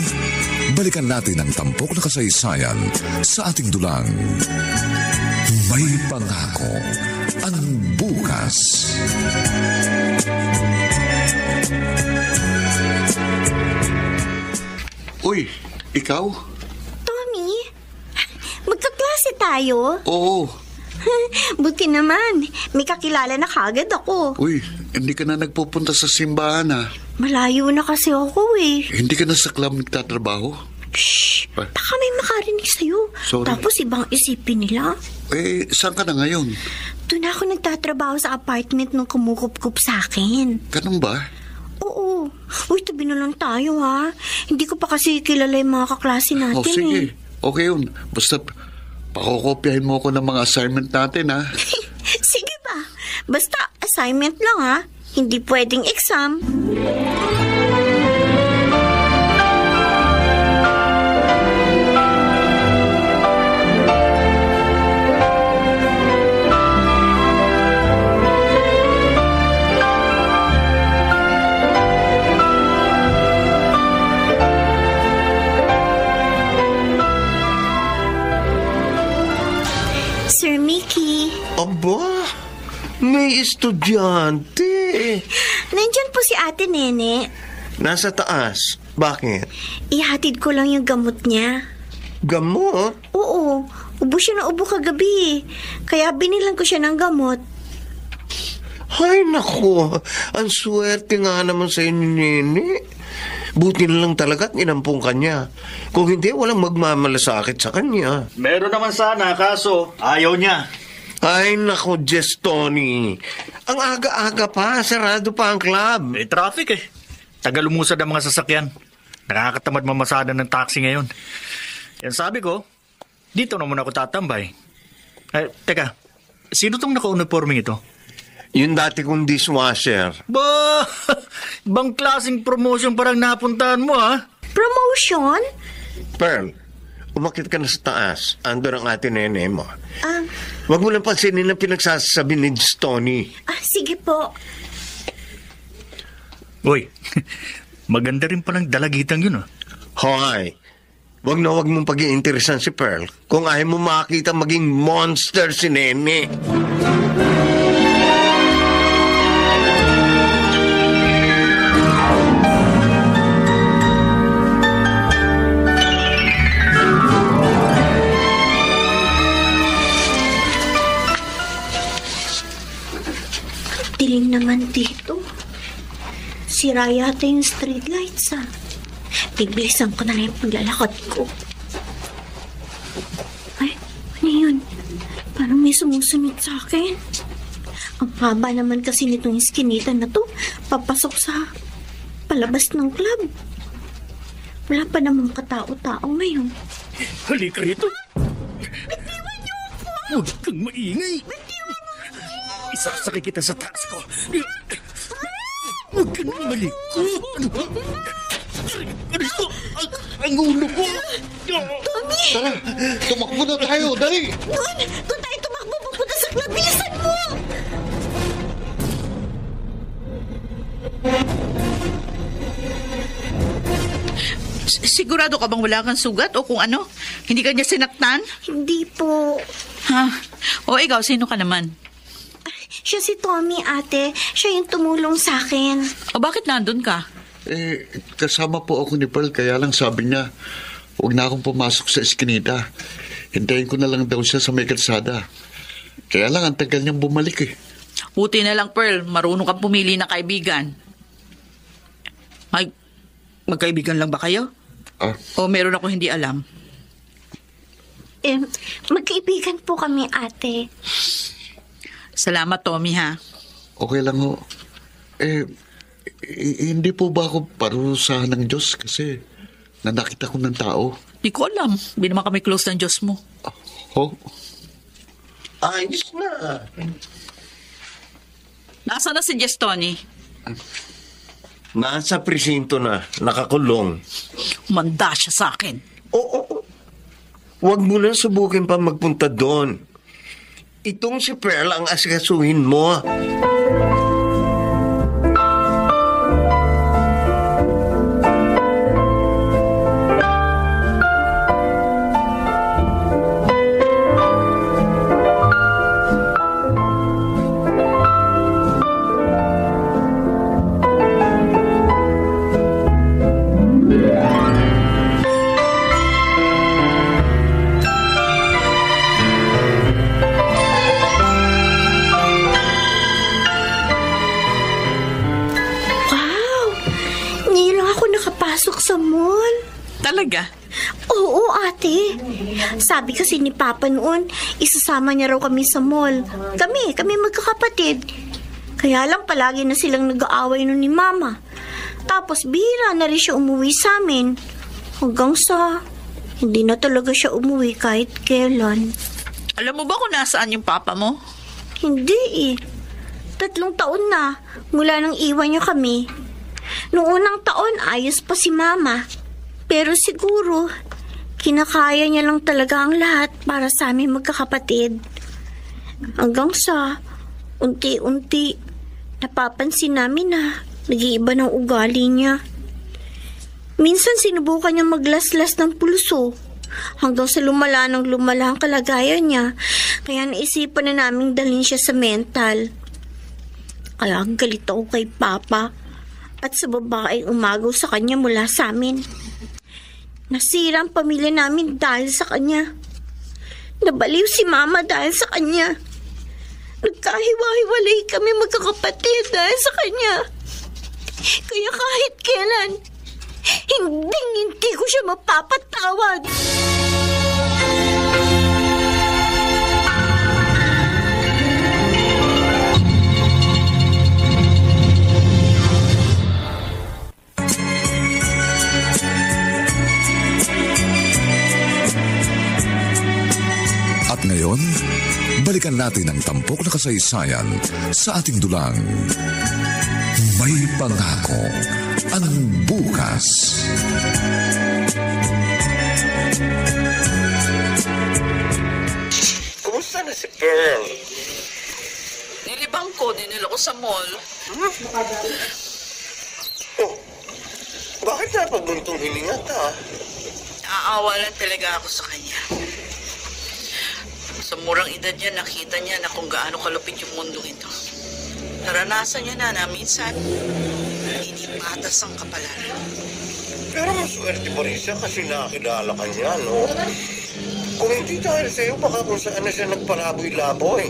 balikan natin ang tampok na kasaysayan sa ating dulang. May pangako ang bukas. Uy, ikaw? Tommy, magkaklase tayo. Oo. Buti naman, may kakilala na kagad ako. Uy, hindi ka na nagpupunta sa simbahan ha? Malayo na kasi ako eh. Hindi ka na sa club nagtatrabaho? Shh! Ba- Baka may makarinig sa'yo. Sorry. Tapos ibang isipin nila. Eh, saan ka na ngayon? Doon ako nagtatrabaho sa apartment nung kumukup-kup sa akin. Ganun ba? Oo. Uy, tabi na lang tayo ha. Hindi ko pa kasi kilala yung mga kaklase natin Sige. eh. Okay yun. Basta pakokopyahin mo ako ng mga assignment natin ha? Sige ba? Basta assignment lang ha. Hindi pwedeng exam. Sir Mickey, Aba, may estudyante. nandyan po si Ate Nene. Nasa taas. Bakit? Ihatid ko lang yung gamot niya. Gamot? Oo, ubo siya na ubo kagabi. Kaya binilang ko siya ng gamot. Ay, nako. Ang swerte nga naman sa inyo, Nene. Buti na lang talaga at inampong kanya. Kung hindi, walang magmamalasakit sa kanya. Meron naman sana, kaso ayaw niya. Ay, nako, Jess Tony. Ang aga-aga pa, sarado pa ang club. May traffic eh. Tagal lumusad ang mga sasakyan. Nakakatamad mamasada ng taxi ngayon. Yan sabi ko, dito na muna ako tatambay. Teka, sino tong naka-uniforming ito? Yung dati kong dishwasher. Ba, ibang klaseng promotion parang napuntahan mo ha? Promotion? Pearl, umakit ka na sa taas. Ando ang ate Nene mo. Ah, Huwag mo lang pansinin ang pinagsasabi ni Jess Tony. sige po. Uy, maganda rin palang dalagitang yun ah. Hoy, wag mong pag-iinteresan si Pearl kung ayaw mo makita maging monster si Nene. Dilim naman dito. Sira yata yung street lights ah. Bibilisan ko na lang yung paglalakad ko. Ay, ano yun? Parang may sumusunod sa akin. Ang haba naman kasi nitong iskinita na to. Papasok sa palabas ng club. Wala pa namang katao-tao ngayon. Halika rito. Huwag kang maingay. Isasakay kita sa taxi ko. Huwag kang malikot. Rito, ang ulo ko. Tommy! Tara, tumakbo na tayo. Dali! Doon tayo tumakbo papunta sa club. Bilisan mo! Sigurado ka bang wala kang sugat o kung ano? Hindi ka niya sinaktan? Hindi po. Ha? O ikaw, sino ka naman? Siya si Tommy, ate. Siya yung tumulong sa akin. O bakit nandun ka? Eh, kasama po ako ni Pearl, kaya lang sabi niya, huwag na akong pumasok sa eskinita. Hintayin ko na lang daw siya sa may kalsada. Kaya lang, ang tagal niyang bumalik eh. Buti na lang, Pearl. Marunong kang pumili ng kaibigan. Magkaibigan lang ba kayo? Ah, O meron ako hindi alam? Magkaibigan po kami, ate. Salamat, Tommy, ha? okay lang ho. Hindi po ba ako parusahan ng Diyos kasi nanakita ko ng tao? Di ko alam. Hindi naman kami close ng Diyos mo. Ah, Oh, Ayos na. Nasaan na si Gestoni? Nasa presinto na, nakakulong. Manda siya sa akin. Oo. Huwag mo na subukin pa magpunta doon. Itong si Pearl ang asikasuhin mo. Wow! Ngayon lang ako nakapasok sa mall. Talaga? Oo, ate. Sabi kasi ni Papa noon, isasama niya raw kami sa mall. Kami magkakapatid. Kaya lang palagi na silang nag-aaway nun ni Mama. Tapos bihira na rin siya umuwi sa amin. Hanggang sa hindi na talaga siya umuwi kahit kailan. Alam mo ba kung nasaan yung papa mo? Hindi eh. 3 taon na mula nang iwan niya kami. Noong unang taon, ayos pa si Mama. Pero siguro, kinakaya niya lang talaga ang lahat para sa aming magkakapatid. Hanggang sa, unti-unti, napapansin namin na nag-iiba ng ugali niya. Minsan sinubukan niya maglaslas ng pulso hanggang sa lumala ang kalagayan niya. Kaya naisipan na naming dalhin siya sa mental. Kaya galit ako kay Papa at sa babaeng umagaw sa kanya mula sa amin. Nasira ang pamilya namin dahil sa kanya. Nabaliw si Mama dahil sa kanya. Nagkahiwa-hiwalay kami magkakapatid dahil sa kanya. Kaya kahit kailan, hindi ko siya mapapatawad. At ngayon, balikan natin ang tampok na kasaysayan sa ating dulang. May pangako ang bukas. Kumusta na si Pearl? Nilibang ko, dinala ko sa mall. Oh, bakit napabuntong hininga ka? Aawa lang talaga ako sa kanya. Sa murang edad niya, nakita niya na kung gaano kalupit yung mundo ito. Naranasan niya na minsan, hindi patas ang kapalaran. Pero maswerte pa rin siya kasi nakakilala ka niya, no? Kung hindi dahil sa'yo, baka kung saan na siya nagpalaboy-laboy.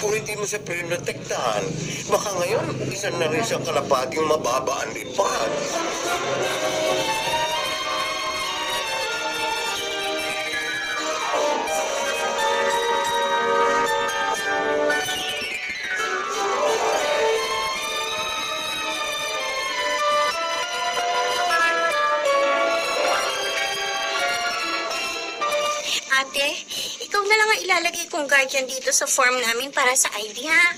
Kung hindi mo siya pinotektahan, baka ngayon, isa na rin siyang kalapating mababa ang lipad. Ate, ikaw na lang ang ilalagay kong guardian dito sa form namin para sa ID, ha?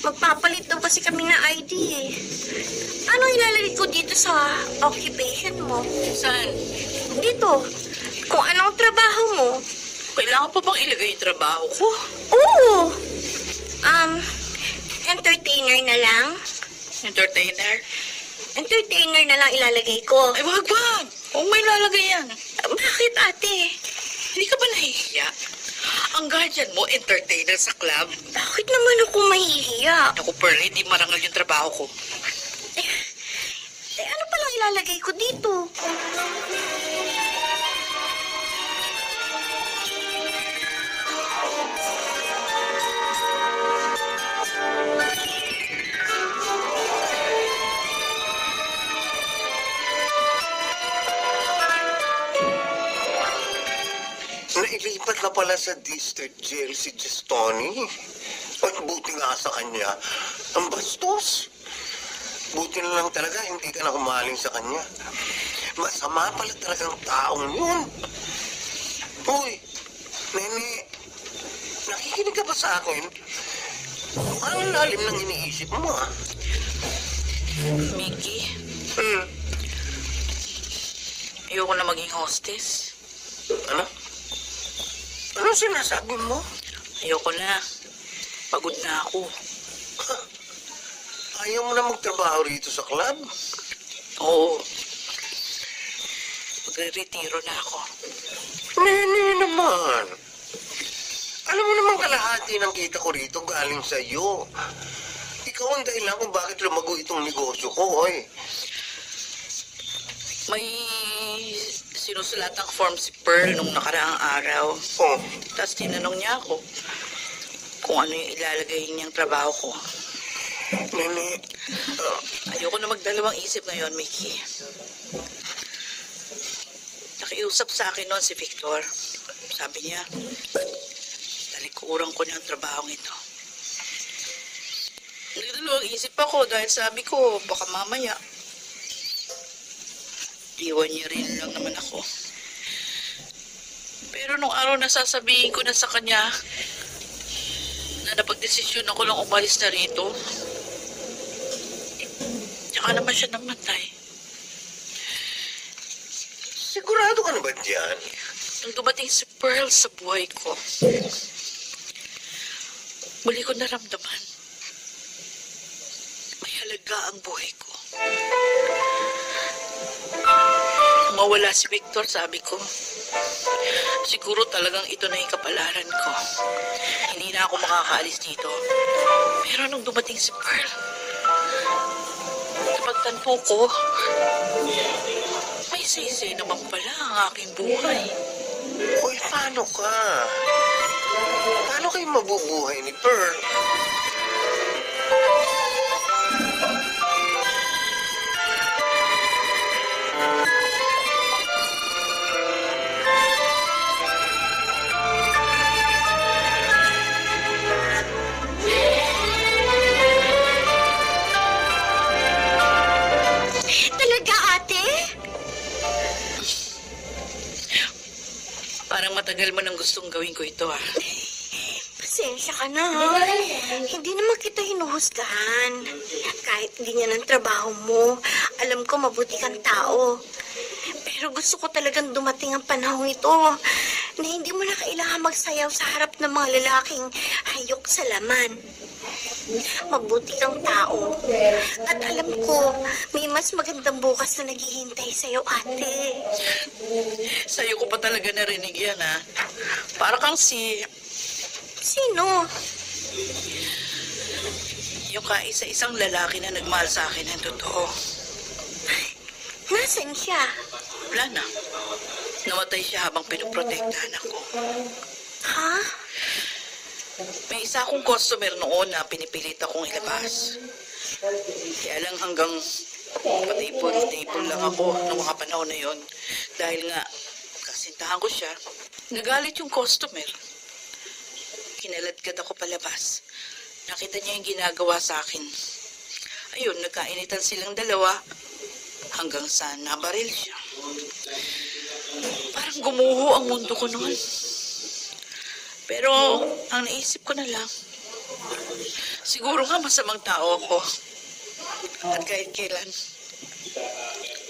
Magpapalit daw kasi kami ng ID, eh. Ano ilalagay ko dito sa occupation mo? Saan? Dito. Kung anong trabaho mo. Kailangan pa bang ilagay yung trabaho ko? Oo. Entertainer na lang. Entertainer? Entertainer na lang ilalagay ko. Ay, wag. Huwag may lalagay yan. Bakit, ate? Hindi ka ba nahihiya? Ang guardian mo, entertainer sa club. Bakit naman ako mahihiya? Ako, Pearl, hindi marangal yung trabaho ko. Ano palang ilalagay ko dito? Nailipat na pala sa district jail si Gestoni. At buti nga sa kanya, ang bastos. Buti na lang talaga, hindi ka na kumaling sa kanya. Masama pala talagang taong yun. Uy, Nene, nakikinig ka ba sa akin? Ang lalim ng iniisip mo, ah. Mickey, Hmm. ayoko na maging hostess. Ano? Ano sinasabi mo? Ayoko na. Pagod na ako. Ayaw mo na magtrabaho rito sa club? Oo. Magre-retiro na ako. Nene naman. Alam mo naman kalahati ng kita ko rito galing sa iyo. Ikaw ang dahilan kung bakit lumago itong negosyo ko, oy. May sinusulatang form si Pearl nung nakaraang araw. Oh, Tapos tinanong niya ako kung ano yung ilalagay niyang trabaho ko. Nene, Ayoko na magdalawang isip ngayon, Mickey. Nakiusap sa akin noon si Victor. Sabi niya, talikuran ko na ang trabahong ito. Nagdalawang isip ako dahil sabi ko, baka mamaya. Iwan niya rin lang naman ako. Pero nung araw na sasabihin ko na sa kanya na napagdesisyon ako lang umalis na rito, tsaka naman siya namatay. sigurado ka na ba diyan? Nung dumating si Pearl sa buhay ko, muli ko naramdaman. May halaga ang buhay ko. Nung mawala si Victor, sabi ko, siguro talagang ito na yung kapalaran ko. Hindi na ako makakaalis dito. Pero nung dumating si Pearl, napagtanto ko, may sisi naman pala ang aking buhay. Uy, paano ka? Paano kayo mabubuhay ni Pearl? Talaga, ate? Parang matagal mo nang gustong gawin ko ito, ah. Pasensya ka na, ha? Hindi naman kita hinuhusgahan. Kahit hindi niya ng trabaho mo, alam ko mabuti kang tao. Pero gusto ko talagang dumating ang panahong ito na hindi mo na kailangan magsayaw sa harap ng mga lalaking hayok sa laman. Mabuti kang tao. At alam ko, may mas magandang bukas na naghihintay sa'yo, ate. Sa'yo ko pa talaga narinig yan, ah. Para kang Sino? yung kaisa-isang lalaki na nagmahal sa akin ng totoo. Nasaan siya? Wala na. Namatay siya habang pinoprotektahan ako. Ha? May isa akong customer noon na pinipilit akong ilabas. Kaya lang hanggang patipon-tipon lang ako noong mga panahon na yon. Dahil nga, kasintahan ko siya, nagalit yung customer. Kinaladkad ako palabas. Nakita niya yung ginagawa sa akin. Ayun, nagkainitan silang dalawa hanggang sa nabaril siya. Parang gumuho ang mundo ko noon. Pero ang naisip ko na lang, siguro nga masamang tao ako. At kahit kailan,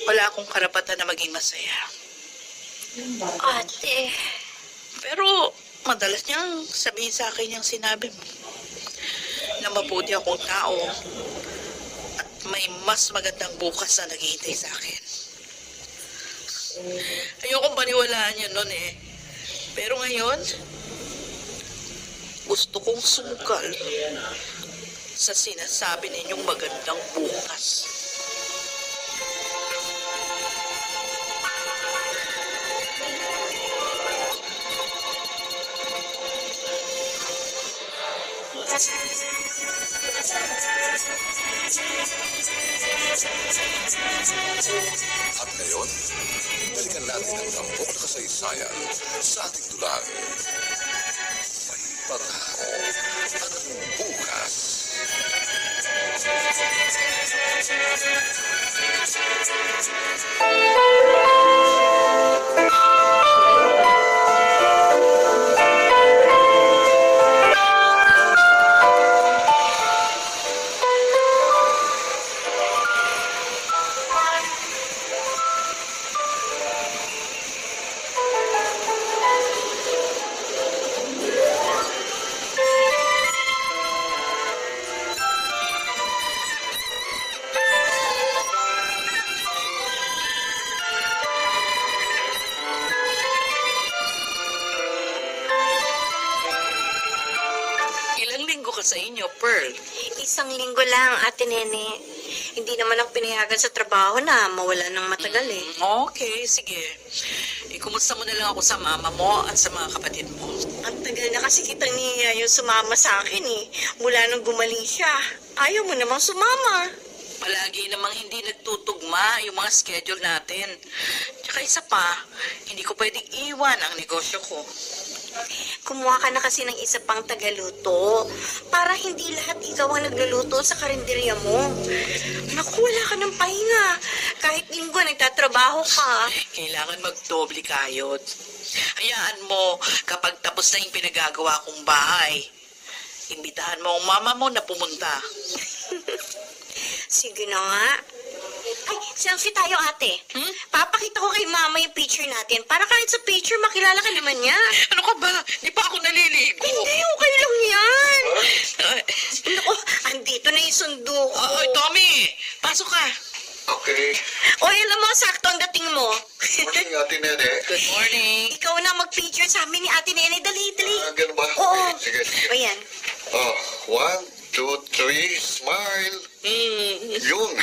wala akong karapatan na maging masaya. Ate. Pero madalas niyang sabihin sa akin yung sinabi mo, na mabuti akong tao at may mas magandang bukas na naghihintay sa akin. Ayokong paniwalaan yun nun eh. Pero ngayon, gusto kong sumukal sa sinasabi ninyong magandang bukas. At ngayon, balikan natin ang tampok na kasaysayan sa ating dulang. May pangako ang bukas. Pearl? Isang linggo lang, Ate Nene. Hindi naman ako pinayagan sa trabaho na mawala ng matagal eh. Okay, sige. Kumusta mo na lang ako sa mama mo at sa mga kapatid mo. Ang tagal na kasi kitang niya yung sumama sa akin eh. Mula nung gumaling siya. Ayaw mo namang sumama. Palagi namang hindi nagtutugma yung mga schedule natin. Tsaka isa pa, hindi ko pwedeng iwan ang negosyo ko. Kumuha ka na kasi ng isa pang tagaluto. Para hindi lahat ikaw ang nagluluto sa karinderya mo. Naku, wala ka ng pahinga. Kahit linggo nagtatrabaho ka. Kailangan magdoble kayod. Hayaan mo, kapag tapos na yung pinagagawa kong bahay, imbitahan mo ang mama mo na pumunta. Sige na nga. Ay, selfie tayo, ate. Papakita ko kay mama yung picture natin para kahit sa picture makilala ka naman niya. Ano ka ba? Di pa ako naliligo. Hindi, okay lang yan. Naku, andito na yung sundo ko. Ay, Tommy! Pasok ka. Okay. O, alam mo, sakto ang dating mo. Morning, Ate Nene. Good morning. Ikaw na mag-picture sa amin ni Ate Nene. Dali, dali. Ganun ba? Oo. Sige, sige. O yan. Oh, 1, 2, 3, smile. Yun.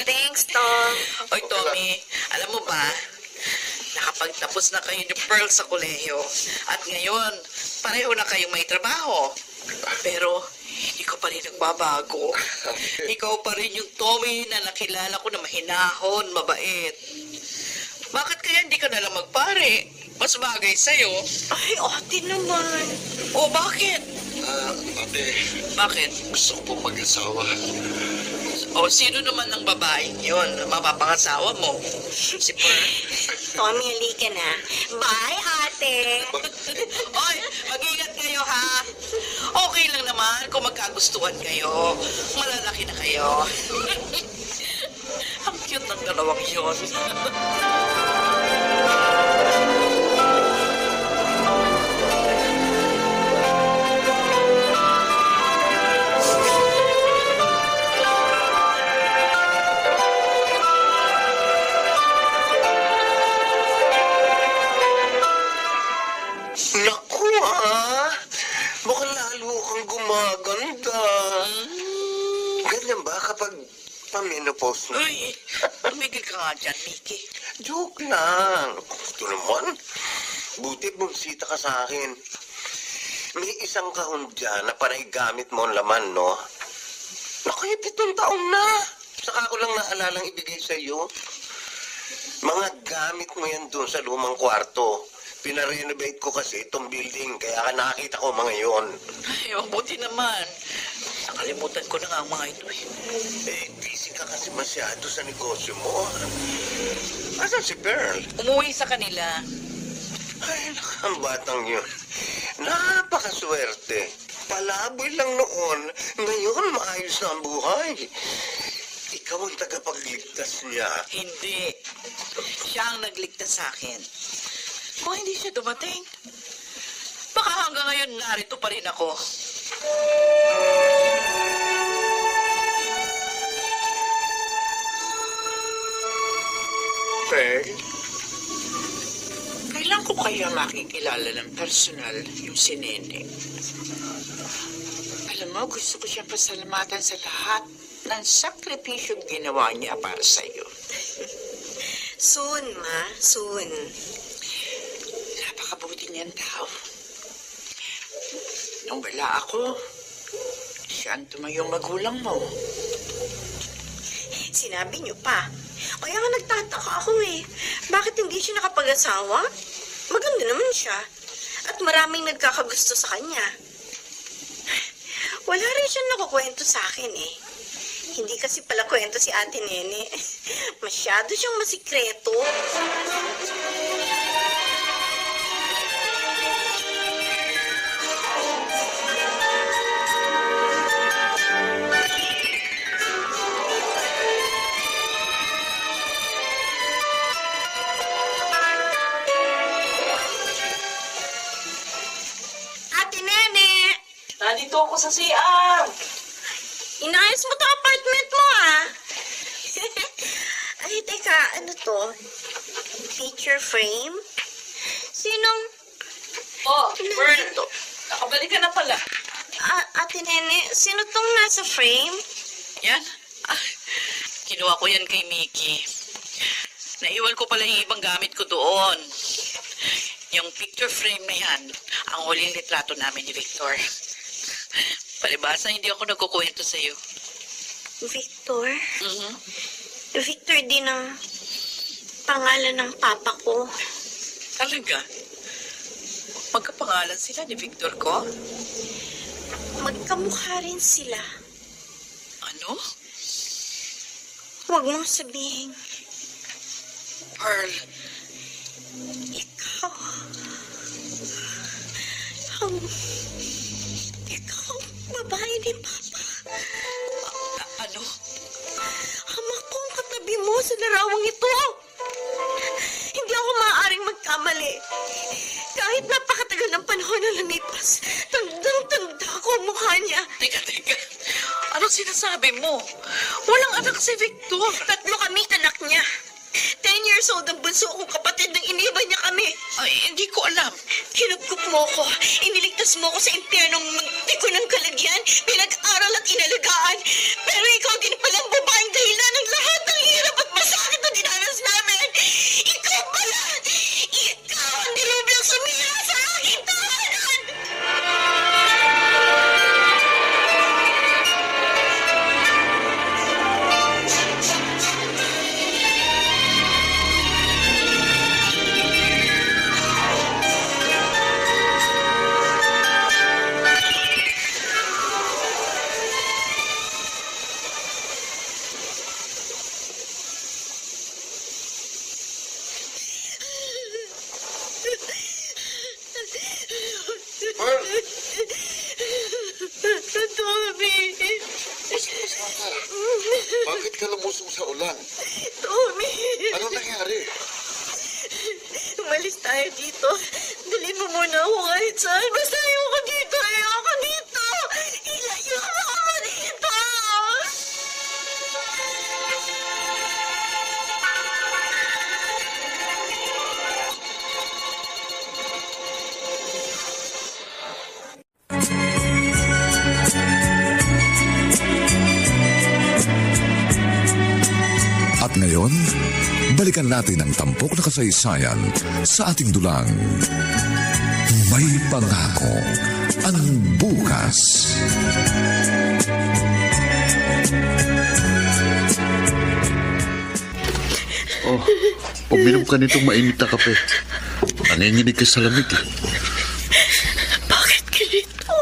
Thanks, Tom. Oy, Tommy, alam mo ba, nakapagtapos na kayo ni Pearl sa kolehiyo at ngayon, pareho na kayong may trabaho. Pero, hindi ko pa rin nagbabago. Ikaw pa rin yung Tommy na nakilala ko na mahinahon, mabait. Bakit kaya hindi ka nalang magpare? Mas bagay sa'yo. Ay, ate naman. O, bakit? Ate, Bakit? gusto ko pong mag-asawa. O, sino naman ang babaeng yun? Mapapangasawa mo? Si Pearl? Tommy, halika na. Bye, ate. Oy, mag-ingat kayo ha. Okay lang naman kung magkagustuhan kayo. Malalaki na kayo. Ang cute ng dalawang yun. Naku, mukhang lalo kang gumaganda. Ganyan ba kapag pa-menopause na? Uy, tumigil ka nga dyan, Mickey. Joke lang. Ito naman. Buti bumisita ka sa akin. May isang kahon dyan na para igamit mo ang laman, no? Naku, 7 taon na. Saka ko lang naalalang ibigay sa iyo. Mga gamit mo yan dun sa lumang kwarto. Pinarenovate ko kasi itong building, kaya nakakita ko mga yon. Ay, ang buti naman. Nakalimutan ko na nga ang mga ito eh. Busy ka kasi masyado sa negosyo mo. Asan si Pearl? Umuwi sa kanila. Ay, ang batang yun. Napakaswerte. Palaboy lang noon. Ngayon, maayos na ang buhay. Ikaw ang tagapagligtas niya. Hindi. Siya ang nagligtas sa akin. Kung hindi siya dumating, baka hanggang ngayon narito pa rin ako. Pearl, kailan ko kaya makikilala ng personal yung si Nene? Alam mo, gusto ko siyang pasalamatan sa lahat ng sakripisyong ginawa niya para sa'yo. Soon, ma. Soon. Napakabuti niyang tao. Nung wala ako, siya ang tumayong magulang mo. Sinabi niyo pa. Kaya nga nagtataka ako eh. Bakit hindi siya nakapag-asawa? Maganda naman siya. At maraming nagkakagusto sa kanya. Wala rin siya nakukwento sa akin eh. Hindi kasi pala kwento si Ate Nene. Masyado siyang masikreto. Ate Nene! Nandito ako sa CR. Inayos mo to apartment mo, ah. Ay, teka, ano to? Picture frame? Sinong... Oh, Ano Pearl. to? Nakabalik ka na pala. Ate Nene, sino tong nasa frame? Yan. Kinuha ko yan kay Mickey. Naiwan ko pala yung ibang gamit ko doon. Yung picture frame na yan, ang huling litrato namin ni Victor. Palibasa, hindi ako nagkukwento sa'yo. Victor? Mhm. Victor din ang pangalan ng papa ko. Talaga? Magkapangalan sila ni Victor ko? Magkamukha rin sila. Ano? Huwag mong sabihin. Pearl, Ikaw ang babae ni Papa. ano? Ama ko ang katabi mo sa larawang ito. Hindi ako maaaring magkamali. Kahit napakatagal ng panahon na lumipas, tandang-tanda ko ang mukha niya. Teka. Anong sinasabi mo? Walang anak si Victor. 3 kami anak niya. 10 years old ang bunso kong kapatid nang iniwan niya kami. Ay, hindi ko alam. Kinugkup mo ko. Iniligtas mo ko sa impyernong muntik ko ng kalagyan, pinag-aral at inalagaan. Pero ikaw din palang babaeng dahilan ng lahat ng hirap at masakit na dinanas namin. Ikaw pala! Ikaw ang nilubyang sumira sa aking tahanan! Pearl! Tommy! Basta ka. Bakit ka lumusong sa ulan? Tommy! Ano nangyari? Umalis tayo dito. Dalhin mo muna ako kahit saan. Basta ayoko dito. Ayoko dito. Ilayo mo ako dito. At ngayon, balikan natin ang tampok na kasaysayan sa ating dulang. May pangako ang bukas. Oh, uminom ka nitong mainit na kape. Nanginginig ka sa lamig. Bakit ganito?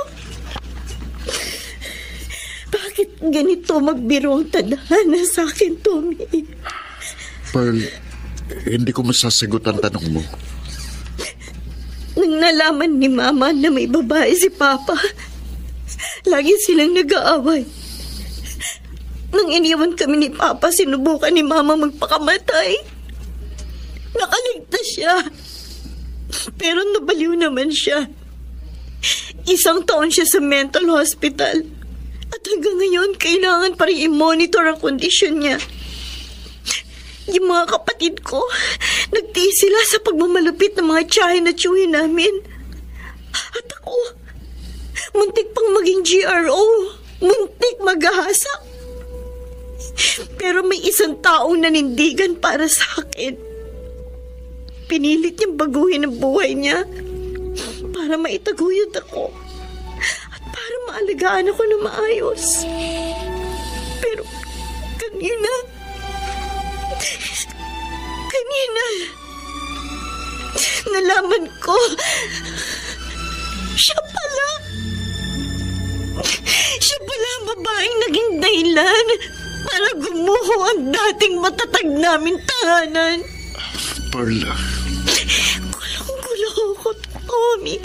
Bakit ganito magbiro ang tadhana sa akin, Tommy? Pearl, hindi ko masasagot ang tanong mo. Nang nalaman ni Mama na may babae si Papa, lagi silang nag-aaway. Nang iniwan kami ni Papa, sinubukan ni Mama magpakamatay. Nakaligtas siya. Pero nabaliw naman siya. 1 taon siya sa mental hospital. At hanggang ngayon, kailangan pa rin i-monitor ang kondisyon niya. Yung mga kapatid ko, nagtiis sila sa pagmamalupit ng mga tiyahin na tiyuhin namin. At ako, muntik pang maging GRO. Muntik maghahasa. Pero may 1 taong nanindigan para sa akin. Pinilit niyang baguhin ang buhay niya para maitaguyod ako at para maalagaan ako na maayos. Pero kanina, nalaman ko, siya pala ang babaeng naging dahilan para gumuho ang dating matatag naming tahanan. Pearl, Kulang-kulang ako, Tommy.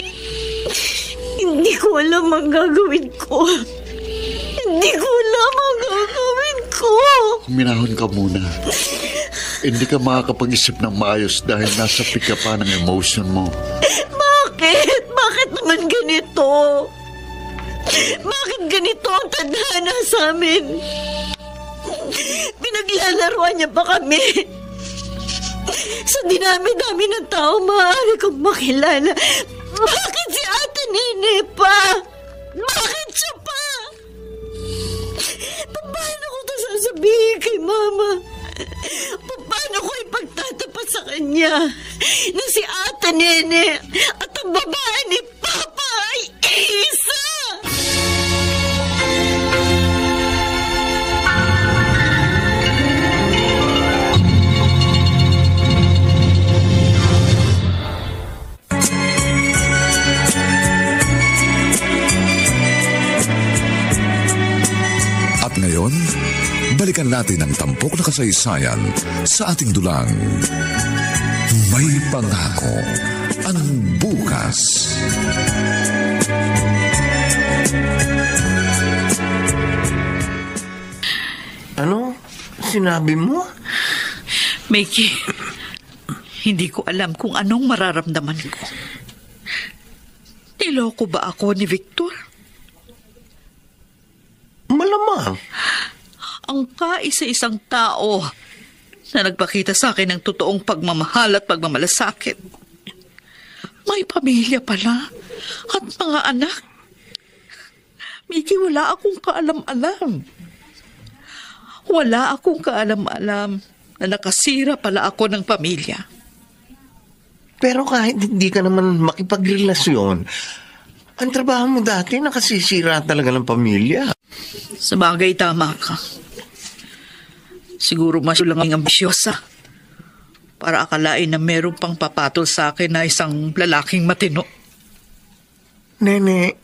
Hindi ko alam ang gagawin ko. huminahon ka muna. Hindi ka makakapag-isip ng maayos dahil nasa peak ka pa ng emotion mo. Bakit? Bakit naman ganito? Bakit ganito ang tadhana sa amin? Pinaglalaroan niya ba kami? Sa dinami-dami ng tao, maaari kong makilala. Bakit si Ate Nene pa? Bakit sasabihin kay Mama? Paano ko ipagtatapat sa kanya na si Ate Nene at ang babae ni Papa ay isa? At ngayon, balikan natin ang tampok na kasaysayan sa ating dulang. May pangako ang bukas. Ano? Sinabi mo? Mickey, hindi ko alam kung anong mararamdaman ko. Niloko ba ako ni Victor? Malamang. Ang kaisa-isang tao na nagpakita sa akin ng totoong pagmamahal at pagmamalasakit. May pamilya pala at mga anak. Mickey, wala akong kaalam-alam. Wala akong kaalam-alam na nakasira pala ako ng pamilya. Pero kahit hindi ka naman makipagrelasyon, ang trabaho mo dati nakasisira talaga ng pamilya. Sa bagay, tama ka. Siguro masyado lang ang ambisyosa para akalain na meron pang papatol sa akin na isang lalaking matino. Nene,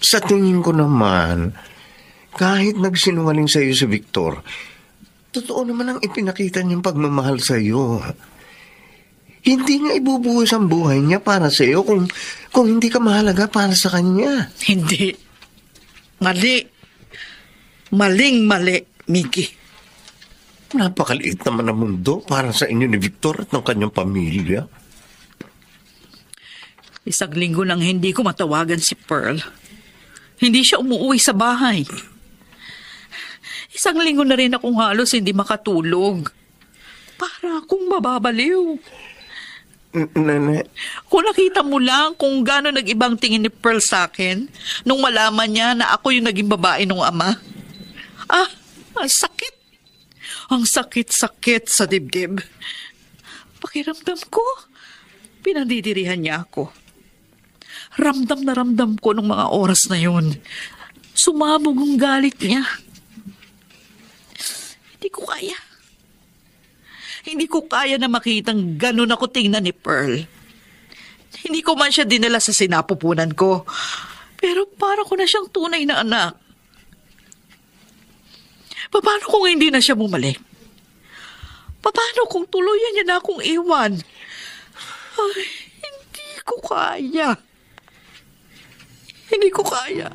sa tingin ko naman, kahit nagsinungaling sa'yo si Victor, totoo naman ang ipinakita niyang pagmamahal sa'yo. Hindi nga ibubuhos ang buhay niya para sa'yo kung hindi ka mahalaga para sa kanya. Hindi. Mali. Maling-mali, Mickey. Napakaliit naman ang mundo para sa inyo ni Victor at ng kanyang pamilya. Isang linggo nang hindi ko matawagan si Pearl. Hindi siya umuwi sa bahay. Isang linggo na rin akong halos hindi makatulog. Para akong mababaliw. Nene, Kung nakita mo lang kung gaano nag-ibang tingin ni Pearl sa akin nung malaman niya na ako yung naging babae ng ama. Ang sakit. Ang sakit-sakit sa dibdib. Pakiramdam ko, pinandidirihan niya ako. Ramdam na ramdam ko nung mga oras na yun. Sumabog ang galit niya. Hindi ko kaya. Hindi ko kaya na makitang ganun ako tingnan ni Pearl. Hindi ko man siya dinala sa sinapupunan ko. Pero para ko na siyang tunay na anak. Paano kung hindi na siya bumalik? Paano kung tuluyan niya na akong iwan? Ay, hindi ko kaya. Hindi ko kaya.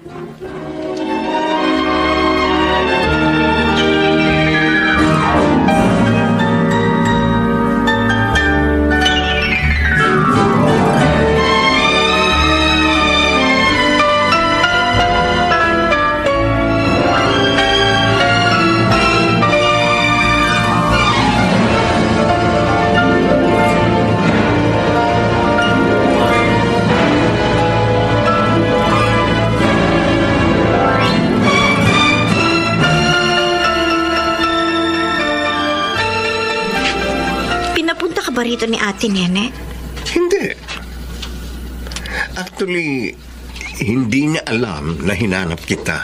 Ba rito ni Ate Nene? hindi. Actually, hindi niya alam na hinanap kita.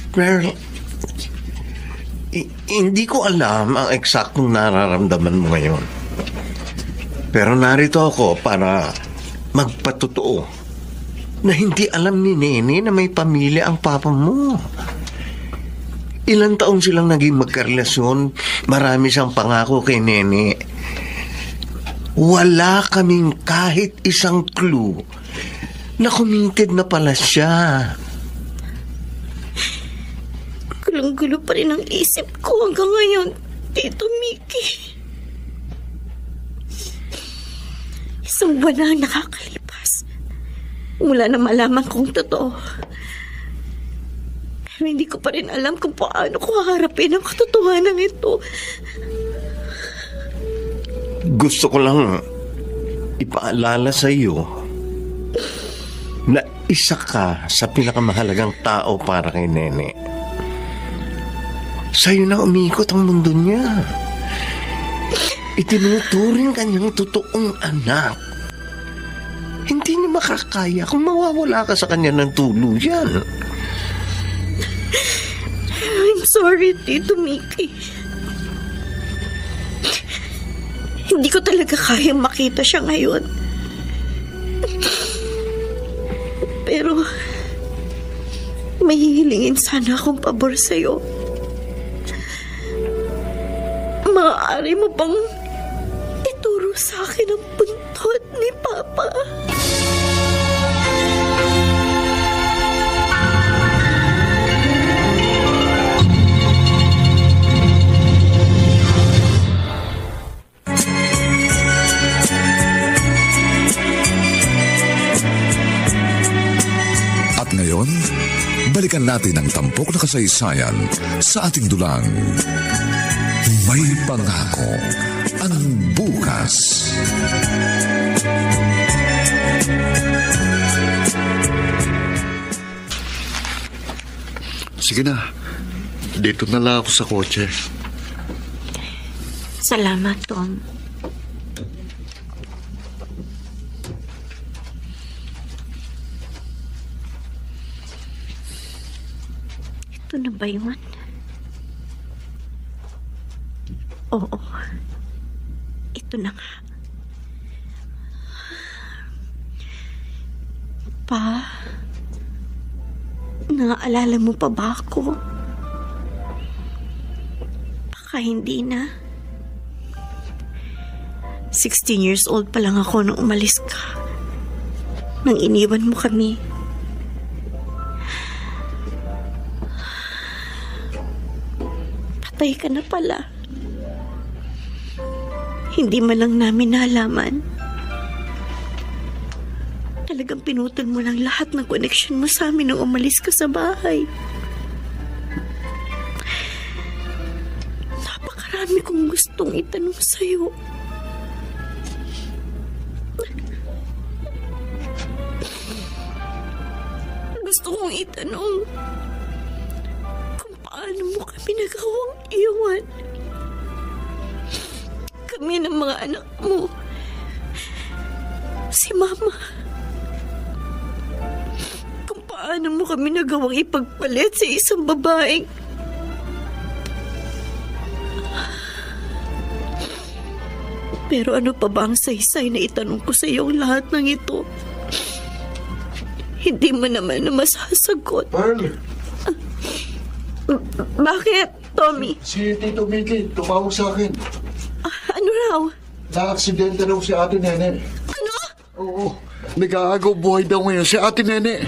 Pero, hindi ko alam ang eksaktong nararamdaman mo ngayon. Pero narito ako para magpatotoo na hindi alam ni Nene na may pamilya ang papa mo. Ilang taon silang naging magkarelasyon, marami siyang pangako kay Nene. Wala kaming kahit isang clue na committed na pala siya. Gulong-gulo pa rin ang isip ko hanggang ngayon, Tito Mickey. Isang buwan na ang nakakalipas mula na malaman kong totoo. Pero hindi ko pa rin alam kung paano ko haharapin ang katotohanan ito. Gusto ko lang ipaalala sa iyo na isa ka sa pinakamahalagang tao para kay Nene. Sa'yo na umikot ang mundo niya. Itinuturing kanyang totoong anak. Hindi niya makakaya kung mawawala ka sa kanya ng tuluyan. I'm sorry, Tito Mickey. Hindi ko talaga kayang makita siya ngayon. Pero may hihilingin sana akong pabor sa'yo. Maaari mo bang ituro sa akin ang buntot ni Papa? At ngayon, balikan natin ang tampok na kasaysayan sa ating dulang. May pangako ang bukas. Sige na. Dito na lang ako sa kotse. Salamat, Tom. Ito na ba yun? Oo. Ito na nga. Pa, naaalala mo pa ba ako? Baka hindi na. 16 years old pa lang ako nung umalis ka. Nang iniwan mo kami. Patay ka na pala. Hindi man lang namin nalaman. Talagang pinutol mo lang lahat ng connection mo sa amin nung umalis ka sa bahay. Napakarami kong gustong itanong sa'yo. Gusto kong itanong kung paano mo kami nagawang iwan. Kami ng mga anak mo. Si Mama. Kung paano mo kami nagawang ipagpalit sa isang babaeng pero ano pa ba ang saysay na itanong ko sa iyo ang lahat ng ito? Hindi mo naman na masasagot. Pearl, Bakit, Tommy? si Tito Mickey tumawag sa akin. Ano raw? Na-aksidente daw si Ate Nene. Ano? Oo. Nag-aagaw buhay daw ngayon si Ate Nene.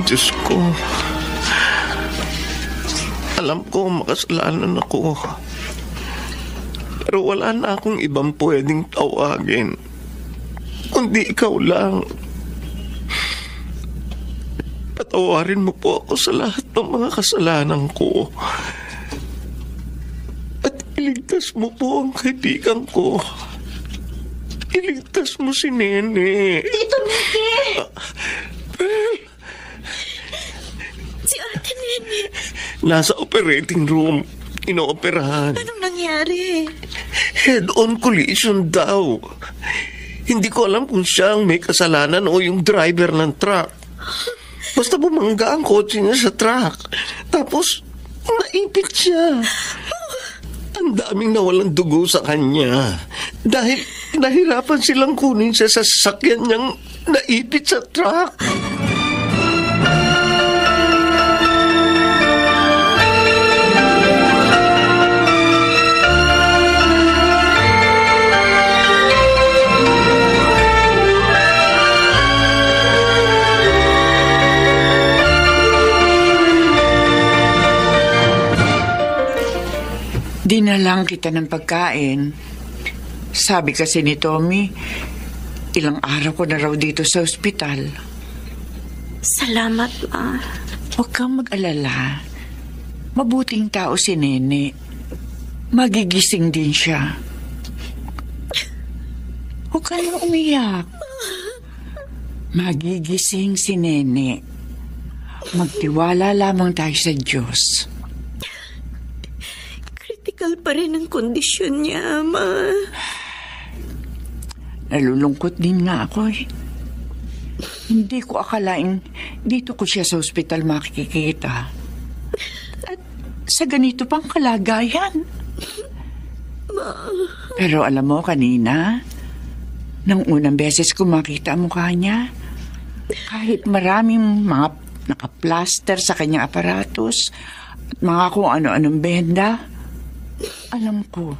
Diyos ko. Alam ko makasalanan ako. Pero wala na akong ibang pwedeng tawagin. Kundi ikaw lang. Patawarin mo po ako sa lahat ng mga kasalanan ko. At iligtas mo po ang kaibigan ko. Iligtas mo si Nene. Tito Mickey! Pearl, Si Ate Nene. nasa operating room. Inooperahan. Anong nangyari? Head-on collision daw. Hindi ko alam kung siya ang may kasalanan o yung driver ng truck. Basta bumangga ang kotse niya sa truck. Tapos, naipit siya. Ang daming nawalang dugo sa kanya. Dahil nahirapan silang kunin siya sa sasakyan niyang naipit sa truck. Dinalang kita ng pagkain. Sabi kasi ni Tommy, ilang araw ko na raw dito sa ospital. Salamat, Ma. Huwag kang mag-alala. Mabuting tao si Nene. Magigising din siya. Huwag ka na umiyak. Magigising si Nene. Magtiwala lamang tayo sa Diyos. Critical pa rin ang kondisyon niya, Ma. Nalulungkot din nga ako eh. Hindi ko akalaing dito ko siya sa ospital makikita. At sa ganito pang kalagayan. Pero alam mo kanina, nang unang beses ko makita ang mukha niya, kahit maraming mga nakaplaster sa kanyang aparatos at mga kung ano-anong benda, alam ko,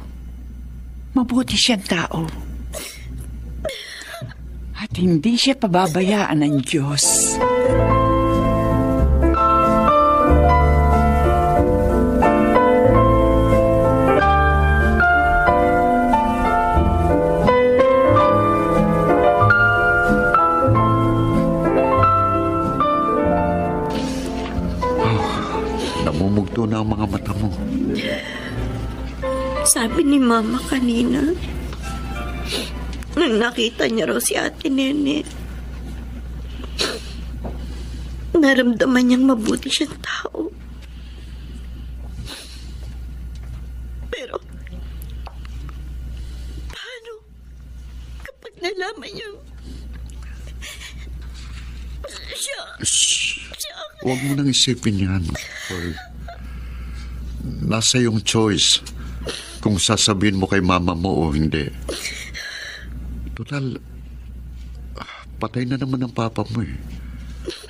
mabuti siyang tao. At hindi siya pababayaan ng Diyos. Namumugto na ang mga mata mo. Sabi ni Mama kanina, nang nakita niya raw si Ate Nene, naramdaman niyang mabuti siyang tao. Pero, paano kapag nalaman niya siya? Huwag mo nang isipin yan. Pearl. Nasa iyong choice kung sasabihin mo kay mama mo o hindi. Total, patay na naman ang papa mo eh.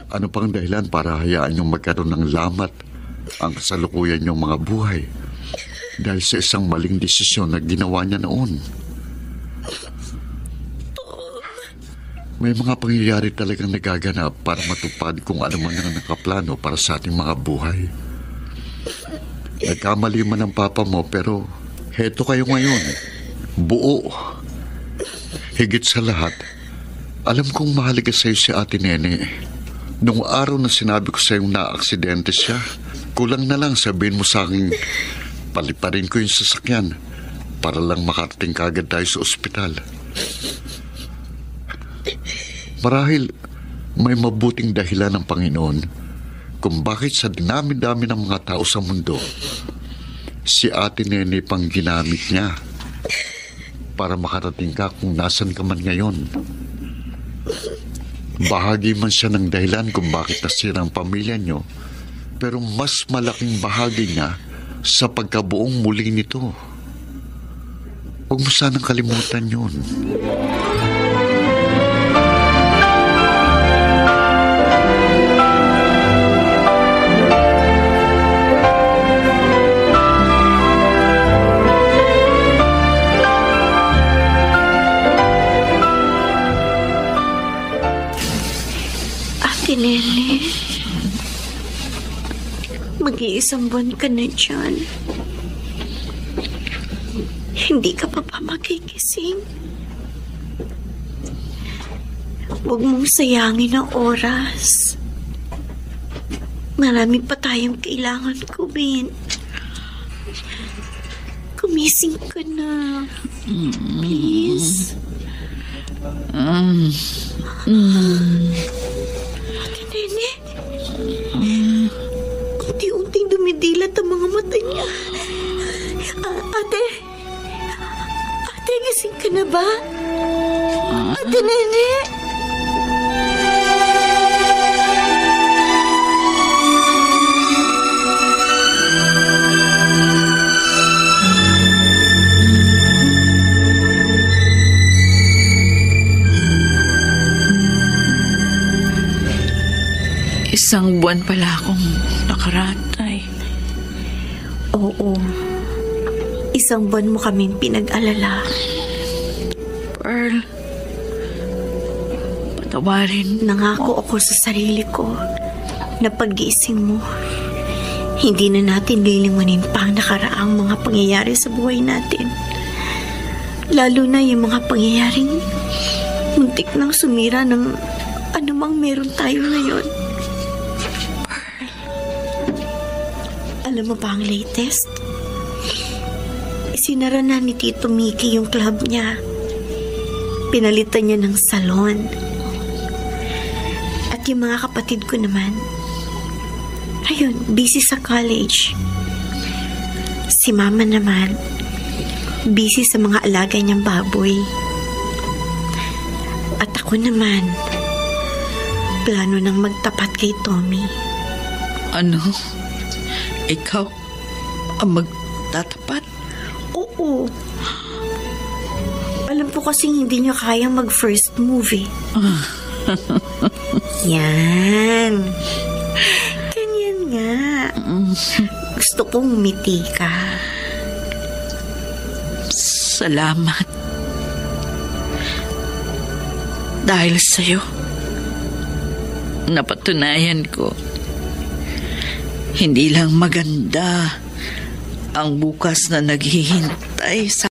Ano pang dahilan para hayaan niyong magkaroon ng lamat ang kasalukuyan niyong mga buhay dahil sa isang maling desisyon na ginawa niya noon? May mga pangyayari talagang nagaganap para matupad kung ano man ang nakaplano para sa ating mga buhay. Nagkamali man ang papa mo pero heto kayo ngayon. Buo. Higit sa lahat, alam kong mahalaga sa'yo si Ate Nene. Nung araw na sinabi ko sa'yo na aksidente siya, kulang na lang sabihin mo sa akin, paliparin ko yung sasakyan para lang makarating kagad tayo sa ospital. Marahil may mabuting dahilan ng Panginoon kung bakit sa dinami-dami ng mga tao sa mundo, si Ate Nene pang ginamit niya para makarating ka kung nasan ka man ngayon. Bahagi man siya ng dahilan kung bakit nasira ang pamilya niyo, pero mas malaking bahagi niya sa pagkabuong muli nito. Huwag mo sanang kalimutan yun. Ate Nene, mag-iisang buwan ka na dyan. Hindi ka pa makikising. Huwag mong sayangin ang oras. Marami pa tayong kailangan gawin. Gumising ka na. Please. Ate Nene, unti-unting dumidilat ang mga mata niya. Ate, gising ka na ba? Ate Nene? Isang buwan pala akong nakaratay. Oo. Isang buwan mo kaming pinag-alala. Pearl, patawarin Nangako ako sa sarili ko na pag-gising mo, Hindi na natin lilingunin pa ang nakaraang mga pangyayari sa buhay natin. Lalo na yung mga pangyayaring muntik nang sumira ng anumang meron tayo ngayon. Alam mo ba ang latest? Sinara na ni Tito Mickey yung club niya. Pinalitan niya ng salon. At yung mga kapatid ko naman, ayun, busy sa college. Si Mama naman, busy sa mga alaga niyang baboy. At ako naman, plano nang magtapat kay Tommy. Ano? Ikaw ang magtatapat? Oo. Alam po kasing hindi niyo kayang mag-first movie. Yan. Ganyan nga. Gusto kong umiti ka. Salamat. Dahil sa'yo, napatunayan ko, hindi lang maganda ang bukas na naghihintay sa